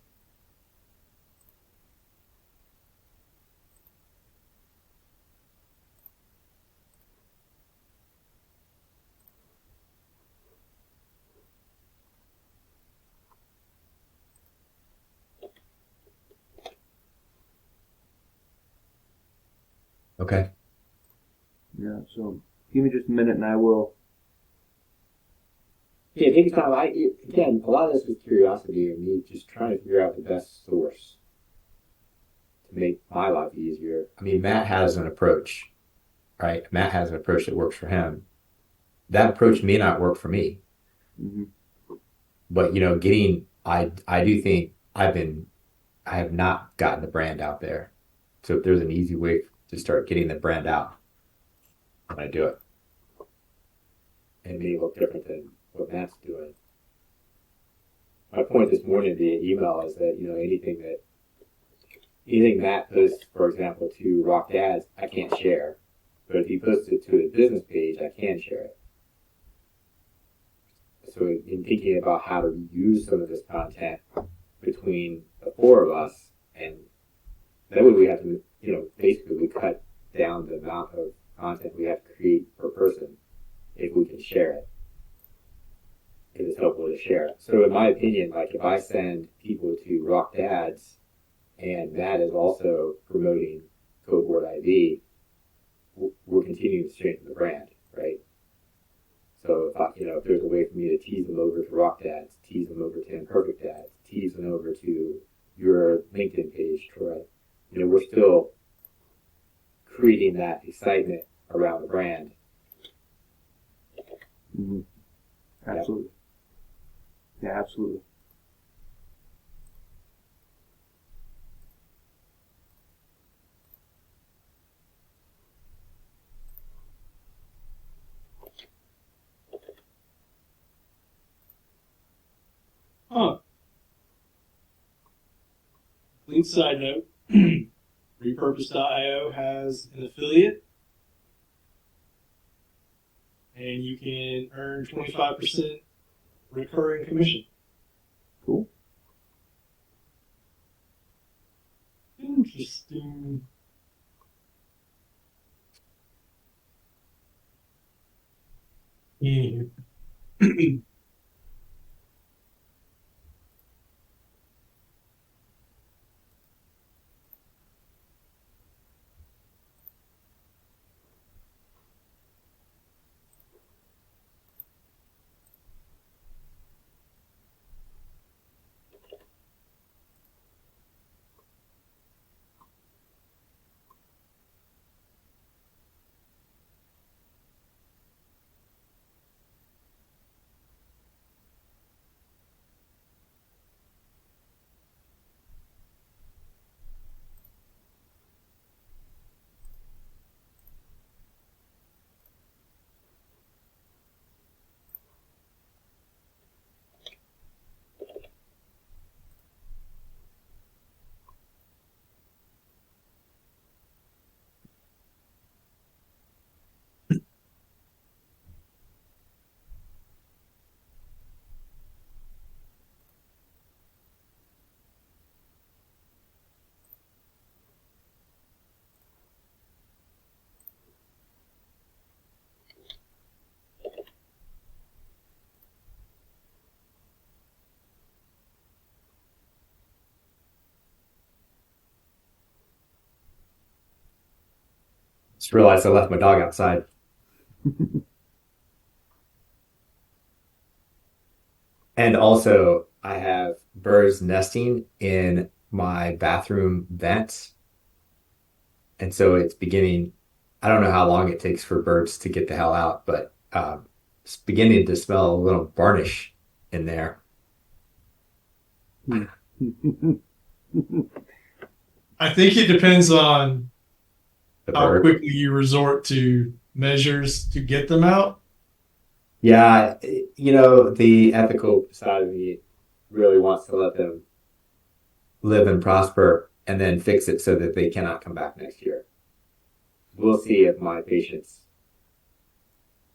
Okay. Yeah. So give me just a minute, and I will. Yeah, take your time. Again, a lot of this is curiosity and me just trying to figure out the best source to make my life easier. I mean, Matt has an approach, right? Matt has an approach that works for him. That approach may not work for me, Mm-hmm. but I do think I have not gotten the brand out there. So if there's an easy way to start getting the brand out, I'm gonna do it. And it may look different than what Matt's doing. My point this morning via email is that, anything Matt posts, for example, to Rock Dads, I can't share. But if he posts it to a business page, I can share it. So in thinking about how to use some of this content between the 4 of us, and that way we have to, basically we cut down the amount of content we have to create per person if we can share it. It is helpful to share it. So in my opinion, like if I send people to Rock Dads and Matt is also promoting Cohort IV, we're continuing to strengthen the brand, right? So if there's a way for me to tease them over to Rock Dads, tease them over to Imperfect Dads, tease them over to your LinkedIn page, Troy, we're still creating that excitement around the brand. Mm-hmm. Absolutely. Yeah, absolutely. complete side note, Repurpose.io has an affiliate, and you can earn 25% recurring commission. Cool. Interesting. Yeah. Just realized I left my dog outside. And also, I have birds nesting in my bathroom vents. And so it's beginning, I don't know how long it takes for birds to get the hell out, but it's beginning to smell a little varnish in there. I think it depends on The how bird. quickly you resort to measures to get them out. Yeah, the ethical side of me really wants to let them live and prosper and then fix it so that they cannot come back next year. We'll see if my patience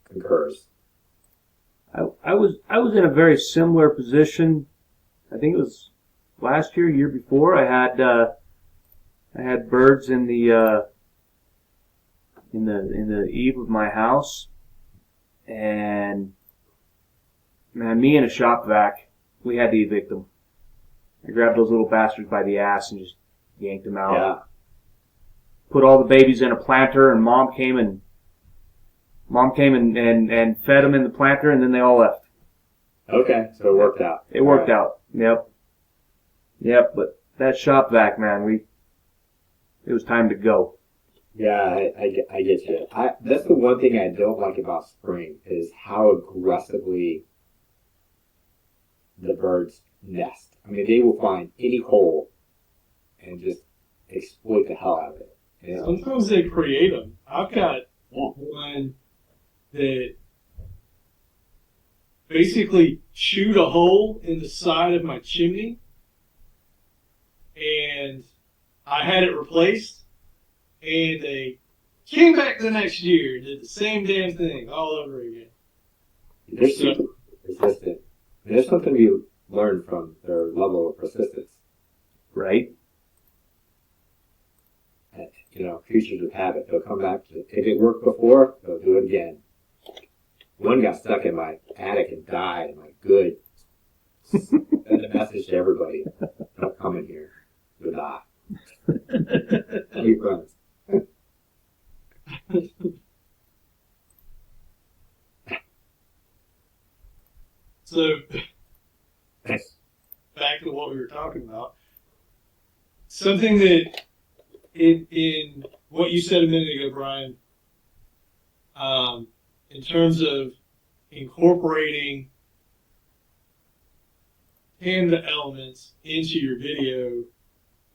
concurs. I was in a very similar position. I think it was last year, year before. I had birds in the eave of my house, and man, me and a shop vac, we had to evict them. I grabbed those little bastards by the ass and just yanked them out. Yeah. Put all the babies in a planter, and mom came and fed them in the planter, and then they all left. Okay, so it worked out. It worked out. Yep. But that shop vac, man, it was time to go. Yeah, I get you. That's the one thing I don't like about spring is how aggressively the birds nest. I mean, they will find any hole and just exploit the hell out of it. You know? Sometimes they create them. I've got one that basically chewed a hole in the side of my chimney, and I had it replaced, and they came back the next year and did the same damn thing all over again. They're super persistent. And there's something you learn from their level of persistence. Right? And, creatures of habit. They'll come back. If it worked before, they'll do it again. One got stuck in my attic and died. I'm like, good. Send a message to everybody. Don't come in here. You'll die. He runs. So, back to what we were talking about. Something that in what you said a minute ago, Brian, in terms of incorporating Canva elements into your video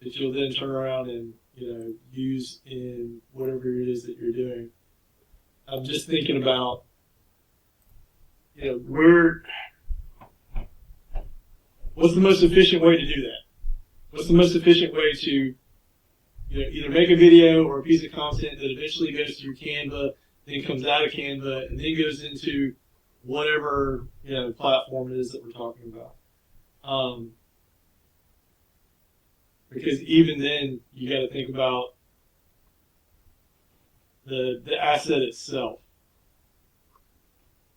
that you'll then turn around and use in whatever it is that you're doing. I'm just thinking about what's the most efficient way to do that? what's the most efficient way to either make a video or a piece of content that eventually goes through Canva, then comes out of Canva, and then goes into whatever platform it is that we're talking about. Because even then, you got to think about the asset itself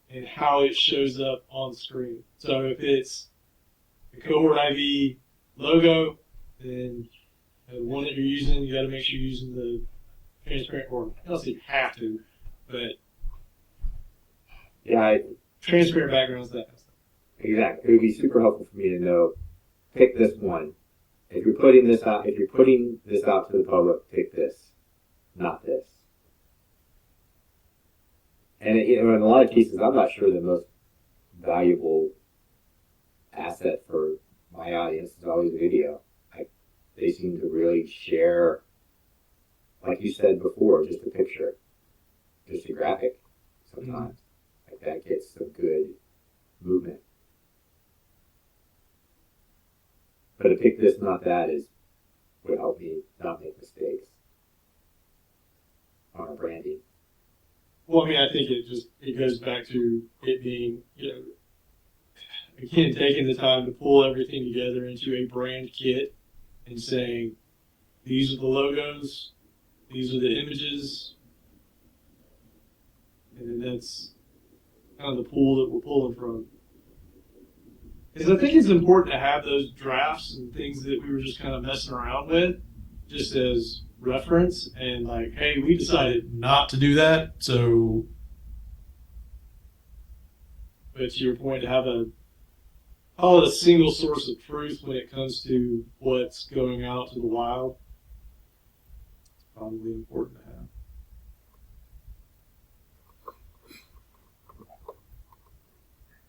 and how it shows up on the screen. So if it's the Cohort IV logo, then the one that you're using, you got to make sure you're using the transparent, or I don't say you have to, but transparent backgrounds, that kind of stuff. Exactly. It would be super helpful for me to know, pick this one. If you're putting this out to the public, pick this, not this. And in a lot of cases, I'm not sure the most valuable asset for my audience is always video. They seem to really share, like you said before, just a picture, just a graphic sometimes. Like that gets some good movement. But to pick this, not that, would help me not make mistakes on our branding. Well, I mean, I think it goes back to it being, again, taking the time to pull everything together into a brand kit and saying, these are the logos, these are the images, and then that's kind of the pool that we're pulling from. Because I think it's important to have those drafts and things that we were just kind of messing around with, just as reference, and like, hey, we decided not to do that, so. But to your point, to have call it a single source of truth when it comes to what's going out to the wild, it's probably important to have.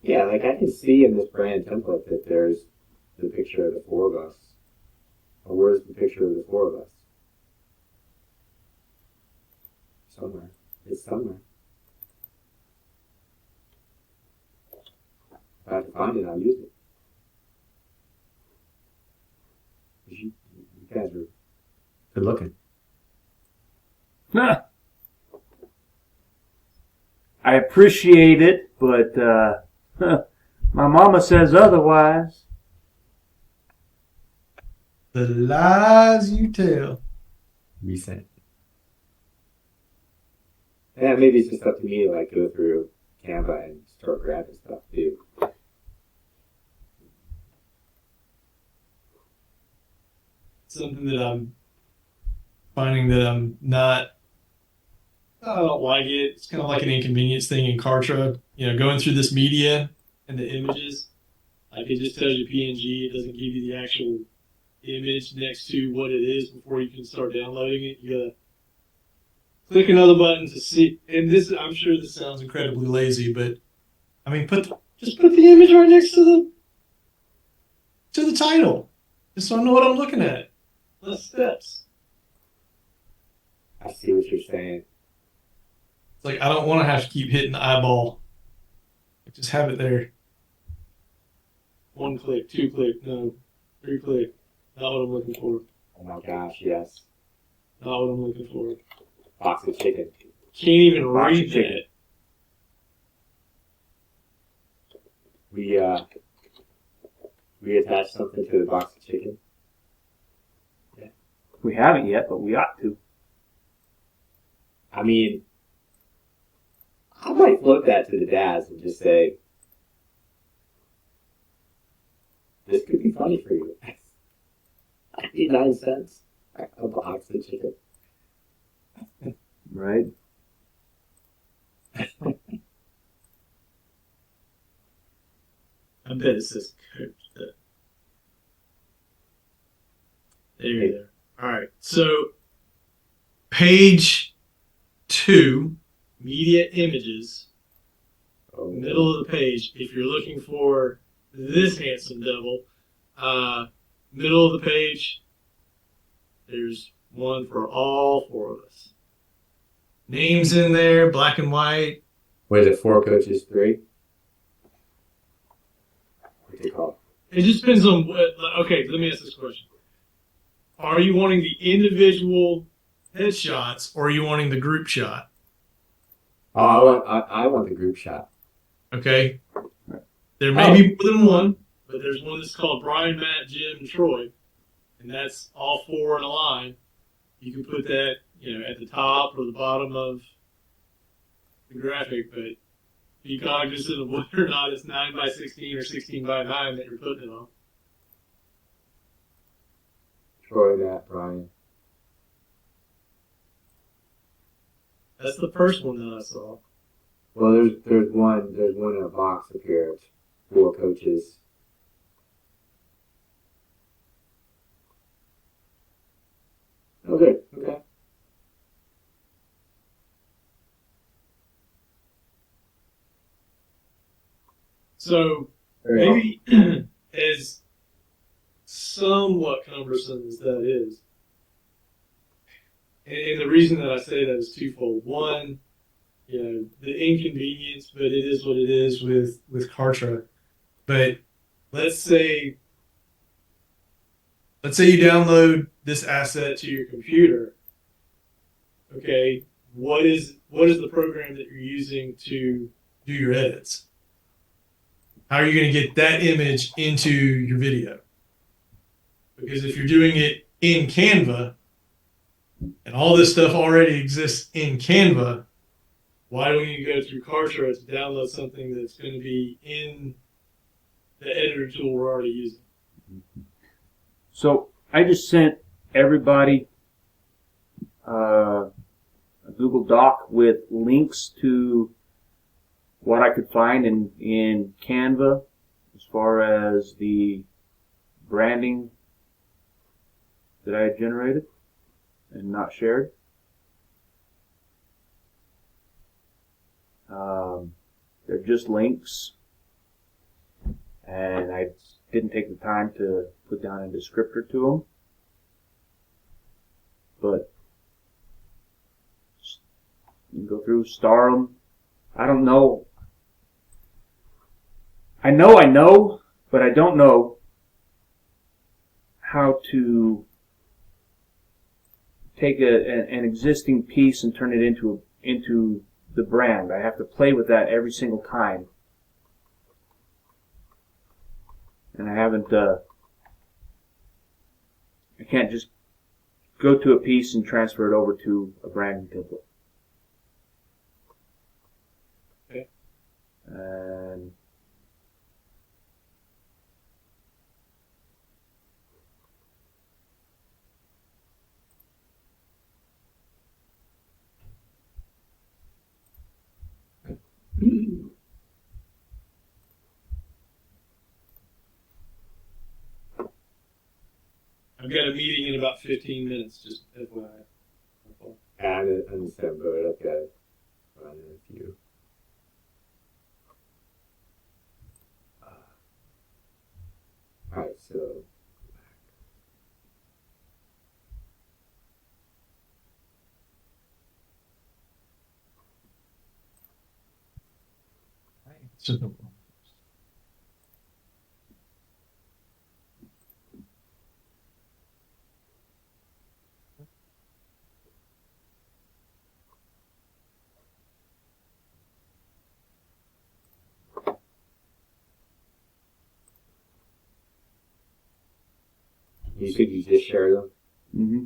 Yeah, like I can see in this brand template that there's the picture of the four of us. Or where's the picture of the four of us? Somewhere. It's somewhere. If I have to find it, I'll use it. You guys are good looking. I appreciate it, but my mama says otherwise. The lies you tell. Recent. Yeah, maybe it's just up to me to like go through Canva and start grabbing stuff too. Something that I'm finding that I'm not, I don't like it. It's kind of like an inconvenience thing in Kartra. Going through this media and the images, like it just tells you PNG. It doesn't give you the actual image next to what it is before you can start downloading it. You gotta click another button to see. And this, I'm sure this sounds incredibly lazy, but I mean, just put the image right next to the title, just so I know what I'm looking at. Less steps. I see what you're saying. It's like I don't want to have to keep hitting the eyeball. Just have it there. 1 click, 2 click, no, 3 click. Not what I'm looking for. Oh my gosh, yes. Not what I'm looking for. Box of chicken. Can't even read that. We attached something to the box of chicken. Yeah. We haven't yet, but we ought to. I mean, I might float that to the dads and just say, this could be funny for you. 99 cents a box of chicken. Right? I bet it says coach. There you go. All right. So, page 2, media images, middle of the page. If you're looking for this handsome devil, middle of the page, there's one for all 4 of us. Names in there, black and white. What is it, 4 coaches, 3? What's it called? It just depends on what. Okay, let me ask this question. are you wanting the individual headshots or are you wanting the group shot? I want the group shot. Okay. There may be more than one, but there's one that's called Brian, Matt, Jim, and Troy, and that's all four in a line. You can put that, at the top or the bottom of the graphic, but be cognizant of whether or not it's 9x16 or 16x9 that you're putting it on. Troy, Matt, Brian. That's the first one that I saw. Well, there's one in a box up here. It's 4 coaches. Oh, good. Okay. So maybe as somewhat cumbersome as that is, and the reason that I say that is twofold. One, the inconvenience, but it is what it is with Kartra. But let's say you download this asset to your computer. Okay, what is the program that you're using to do your edits? How are you going to get that image into your video? Because if you're doing it in Canva, and all this stuff already exists in Canva, why do we need to go through Kartra to download something that's going to be in the editor tool we're already using? So I just sent everybody a Google Doc with links to what I could find in Canva as far as the branding that I had generated and not shared. They're just links, and I didn't take the time to put down a descriptor to them. But you can go through, star them. I don't know. I know, but I don't know how to take an existing piece and turn it into the brand. I have to play with that every single time. And I haven't, I can't just go to a piece and transfer it over to a branding template. Okay. And I've got a meeting in about 15 minutes, just FYI. I'm in the same boat. I've got to run in a few. Alright, so you said you just share them? mm-hmm.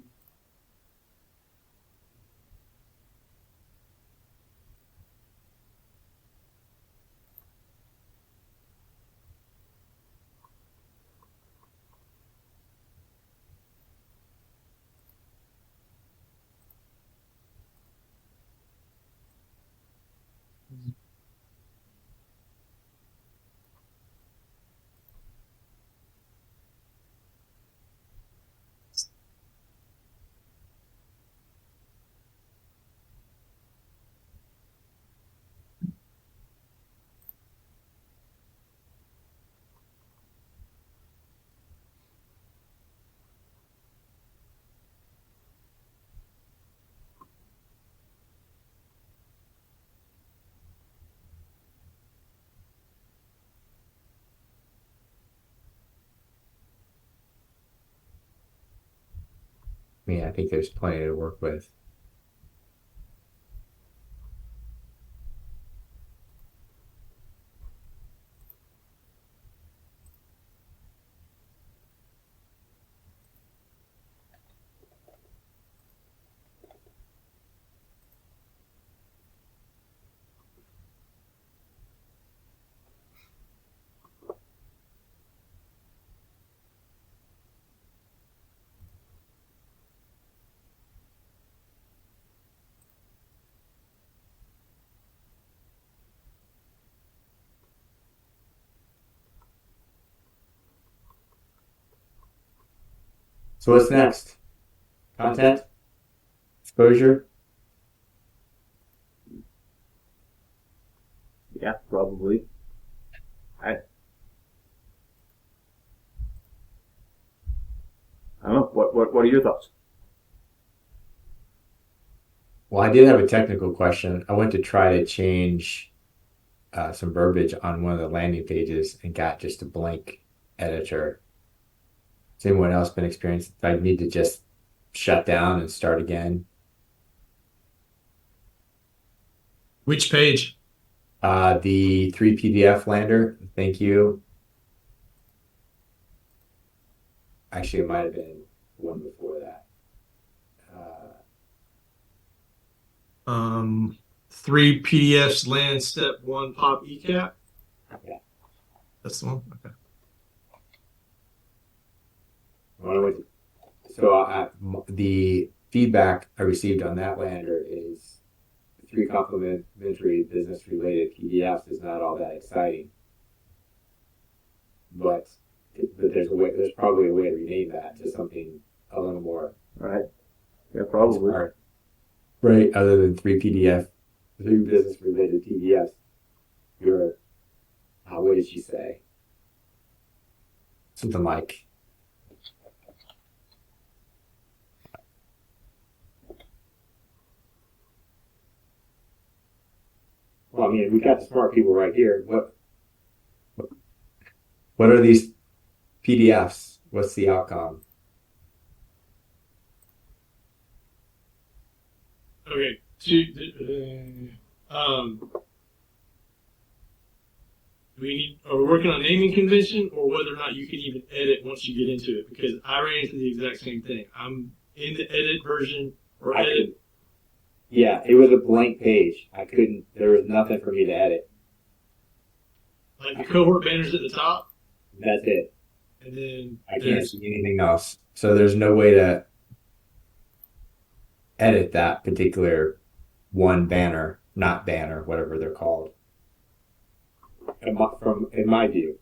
I mean, I think there's plenty to work with. So what's next? Content? Exposure? Yeah, probably. I don't know. What are your thoughts? Well, I did have a technical question. I went to try to change some verbiage on one of the landing pages and got just a blank editor. Has anyone else been experienced? I need to just shut down and start again. Which page? The 3 PDF lander. Thank you. Actually, it might have been one before that. 3 PDFs land step 1 pop ECAP. Yeah. That's the one. Okay. So the feedback I received on that lander is 3 complimentary business-related PDFs is not all that exciting, but there's probably a way to rename that to something a little more Right. Yeah, probably. smart. Right, other than 3 business-related PDFs. What did she say? Something like, well, I mean, we got the smart people right here. What are these PDFs? What's the outcome? Okay. Are we working on naming convention or whether or not you can even edit once you get into it? Because I ran into the exact same thing. I'm in the edit version or edit. Yeah, it was a blank page. There was nothing for me to edit. Like the cohort banners at the top. That's it. And then I can't see anything else. So there's no way to edit that particular one banner, not banner, whatever they're called. In my view,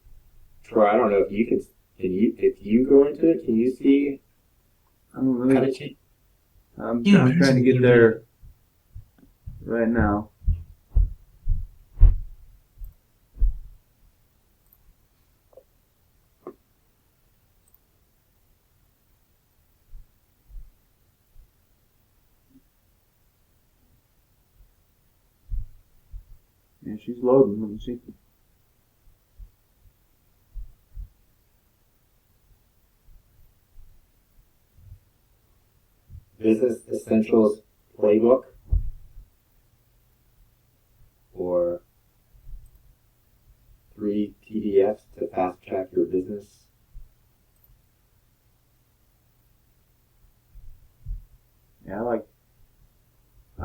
Troy, I don't know if you can. If you go into it, can you see I'm how to change? I'm trying to get there right now. Yeah, she's loading. Let me see. Business Essentials Playbook or 3 PDFs to fast track your business. Yeah, I like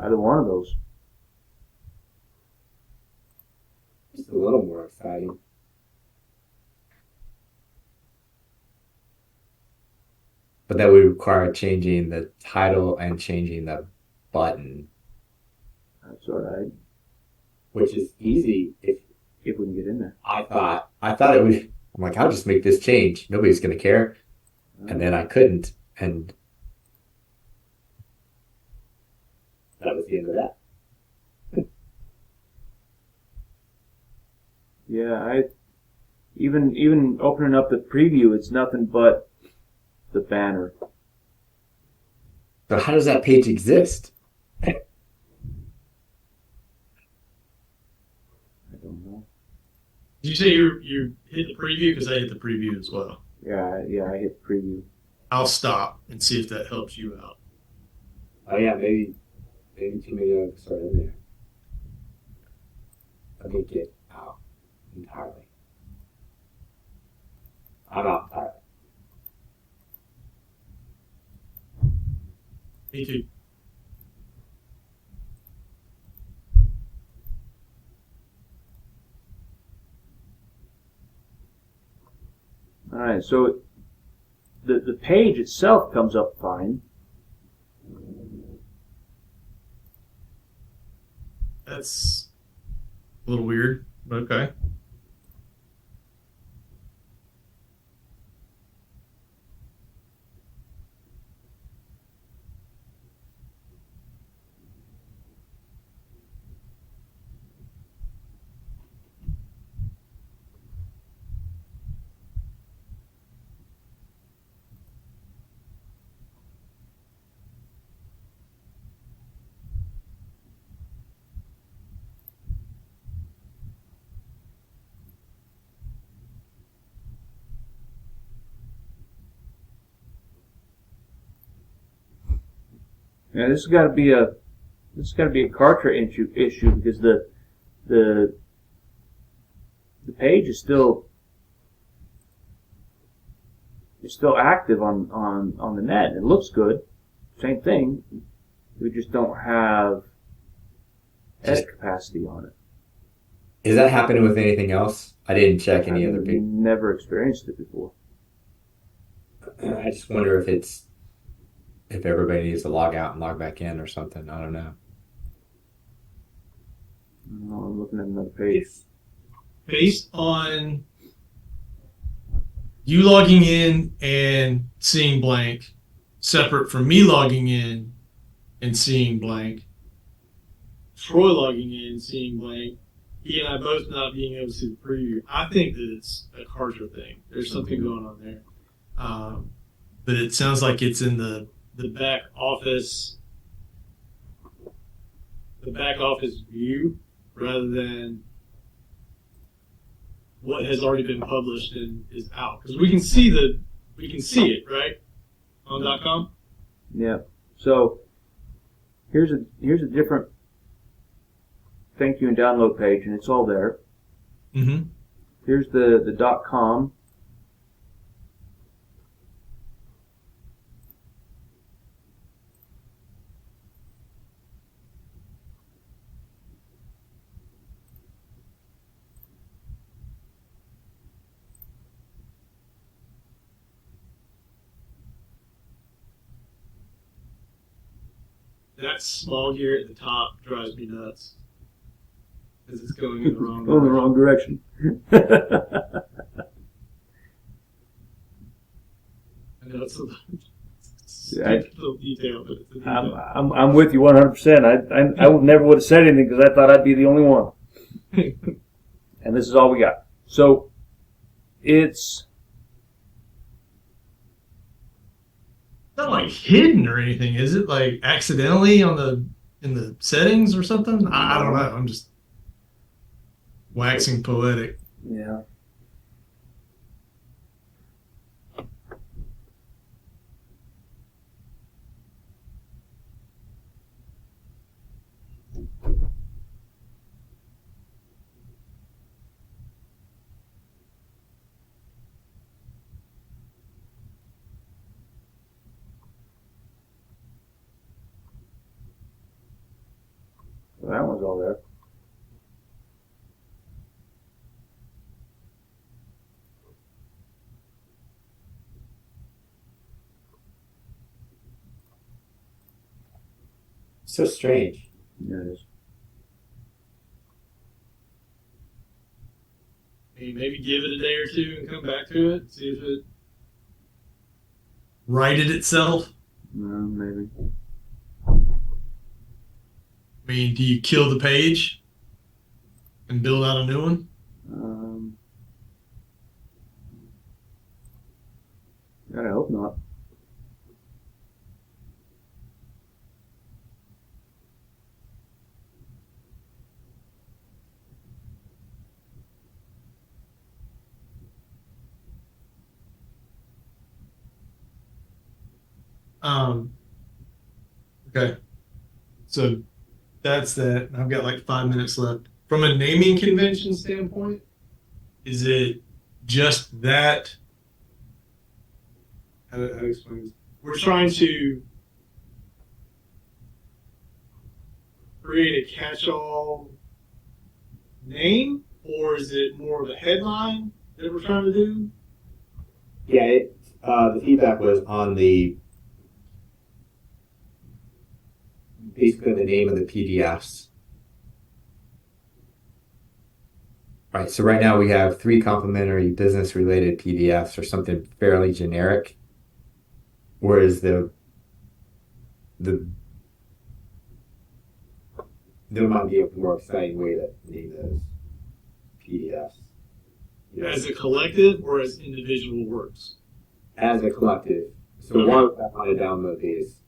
either one of those. Just a little more exciting. But that would require changing the title and changing the button. That's all right. Which is easy if we can get in there. I thought it would. I'm like, I'll just make this change. Nobody's going to care. And then I couldn't. And that was the end of that. Yeah, even opening up the preview, it's nothing but the banner. So how does that page exist? I don't know. Did you say you hit the preview? Because I hit the preview as well. Yeah, I hit preview. I'll stop and see if that helps you out. Oh yeah, maybe too many of us are in there. Let me get out entirely. I'm out entirely. Me too. All right, so the page itself comes up fine. That's a little weird, but okay. Yeah, this has got to be a cartridge issue because the page is still active on the net. It looks good. Same thing. We just don't have edit capacity on it. Is that happening with anything else? I didn't check any I've other big. never experienced it before. I just wonder if everybody needs to log out and log back in or something. I don't know. I'm looking at another page. Based on you logging in and seeing blank, separate from me logging in and seeing blank, Troy logging in and seeing blank, he and I both not being able to see the preview, I think that it's a Kartra thing. There's something going on there. But it sounds like it's in the back office view rather than what has already been published and is out. Because we can see it, right? On .com? Yeah. So here's a different thank you and download page, and it's all there. Mm-hmm. Here's the .com. That small gear at the top drives me nuts. Because it's going in the wrong Going the wrong direction. I know it's a Yeah, little detail, but it's a detail. I'm with you 100%. I never would have said anything because I thought I'd be the only one. And this is all we got. So it's not like hidden or anything, is it? Like accidentally in the settings or something? I don't know. I'm just waxing poetic. yeah. So that one's all there. So strange. Yeah, it is. Maybe give it a day or two and come back to it, see if it righted itself. Maybe. I mean, do you kill the page and build out a new one? God, I hope not. Okay. So that's that. I've got like 5 minutes left. From a naming convention standpoint, is it just that? How to explain this? We're trying to create a catch-all name, or is it more of a headline that we're trying to do? Yeah, the feedback was on basically the name of the PDFs. Right, so right now we have 3 complementary business-related PDFs or something fairly generic, whereas there might be a more exciting way to name those PDFs. You know, As a collective or as individual works? as a collective. So one I want to download these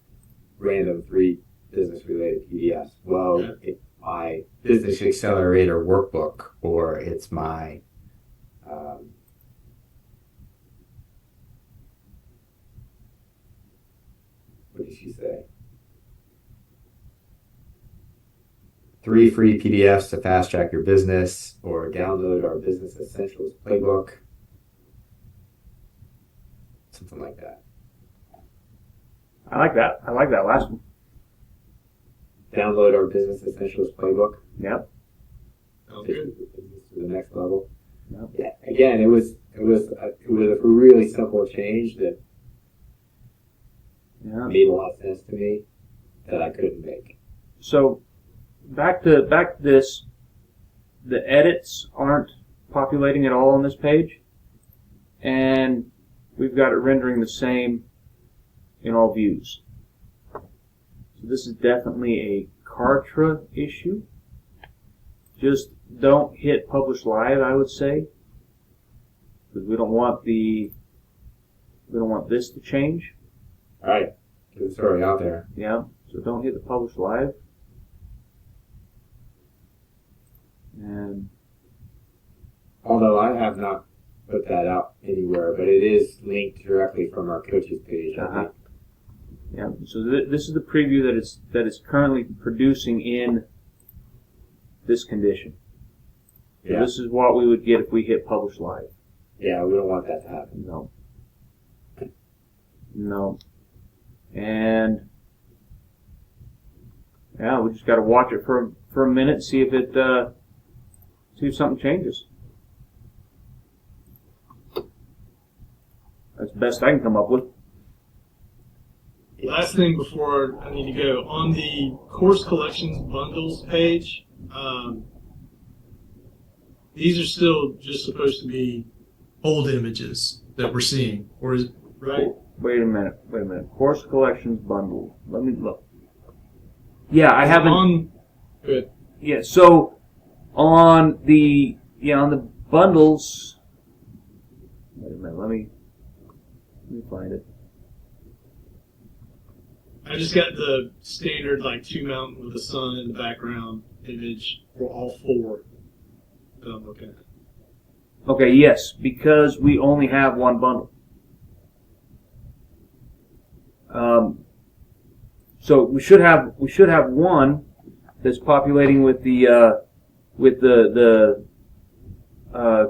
random 3 business-related PDFs. Well, it's my Business Accelerator workbook, or it's my what did she say? 3 free PDFs to fast track your business, or download our Business Essentials playbook. Something like that. I like that. I like that last one. Download our Business Essentials playbook. Yep. Okay. Take the business to the next level. Yep. Yeah. Again, it was a really simple change that Yeah. made a lot of sense to me that I couldn't make. So back to this. The edits aren't populating at all on this page, and we've got it rendering the same in all views. So this is definitely a Kartra issue. Just don't hit publish live, I would say, because we don't want this to change. All right, it's already out there. Yeah, so don't hit the publish live. And Although I have not put that out anywhere, but it is linked directly from our coaches page. I think. yeah, so this is the preview that it's currently producing in this condition. So Yeah. this is what we would get if we hit publish live. Yeah, we don't want that to happen. No. And yeah, we just got to watch it for a minute and see if something changes. That's the best I can come up with. Last thing before I need to go, on the course collections bundles page, these are still just supposed to be old images that we're seeing, or is right? Wait a minute. Course collections bundle. Let me look. Yeah, I haven't. Good. Yeah, so on the bundles. Wait a minute. Let me find it. I just got the standard like 2 mountain with the sun in the background image for all 4 that I'm looking at. Okay, yes, because we only have one bundle. So we should have one that's populating with the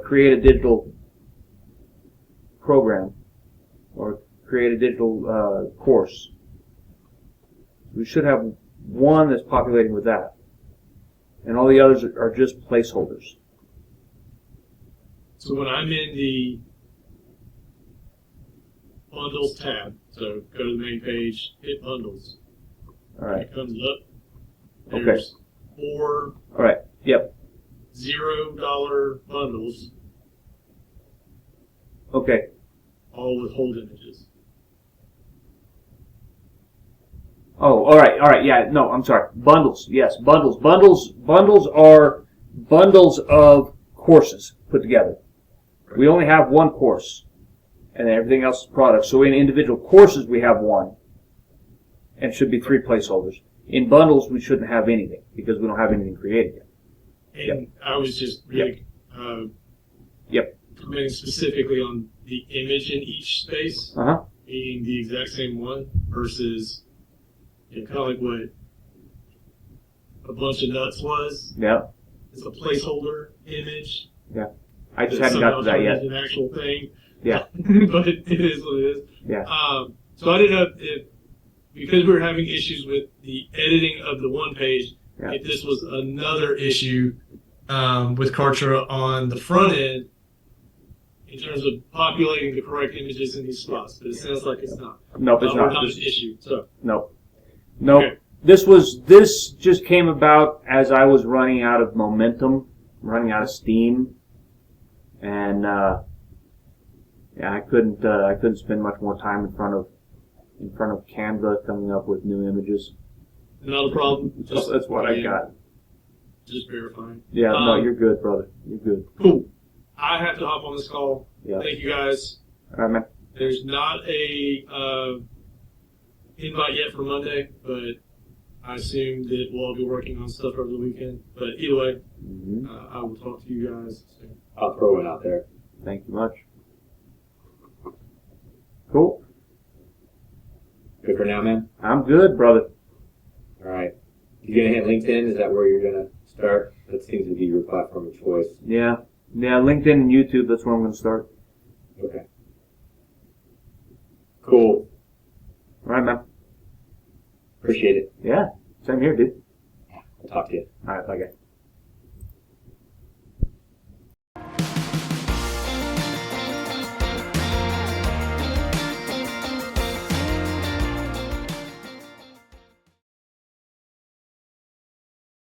create a digital program or create a digital course. We should have one that's populating with that, and all the others are just placeholders. So when I'm in the bundles tab, so go to the main page, hit bundles. All right. It comes up. Okay. There's 4 All right. Yep. $0 bundles, Okay. all with hold images. Oh, all right. Yeah, no, I'm sorry. Bundles. Yes, bundles. Bundles are bundles of courses put together. We only have one course, and everything else is products. So in individual courses, we have one, and it should be 3 placeholders. In bundles, we shouldn't have anything because we don't have anything created yet. And I was just really commenting specifically on the image in each space. Uh-huh. meaning the exact same one versus kind of like what a bunch of nuts was. Yeah. It's a placeholder image. Yeah. I just haven't got to that yet. It's an actual thing. Yeah. But it is what it is. Yeah. So I didn't know if because we were having issues with the editing of the one page, Yeah. if this was another issue with Kartra on the front end in terms of populating the correct images in these spots. But it sounds like it's not. Nope, it's not. Not an issue. So. Nope. Nope. Okay. This just came about as I was running out of momentum, running out of steam, and I couldn't spend much more time in front of Canva coming up with new images. Not a problem. That's what I got. Just verifying. Yeah, no, you're good, brother. You're good. Cool. I have to hop on this call. Yeah. Thank you guys. All right, man. There's not a invite yet for Monday, but I assume that we'll all be working on stuff over the weekend. But either way, I will talk to you guys soon. I'll throw it out there. Thank you much. Cool. Good for now, man? I'm good, brother. All right. You gonna hit LinkedIn? Is that where you're gonna start? That seems to be your platform of choice. Yeah, LinkedIn and YouTube, that's where I'm going to start. Okay. Cool. All right, man. Appreciate it. Yeah, same here, dude. I'll talk to you. All right, bye, guys.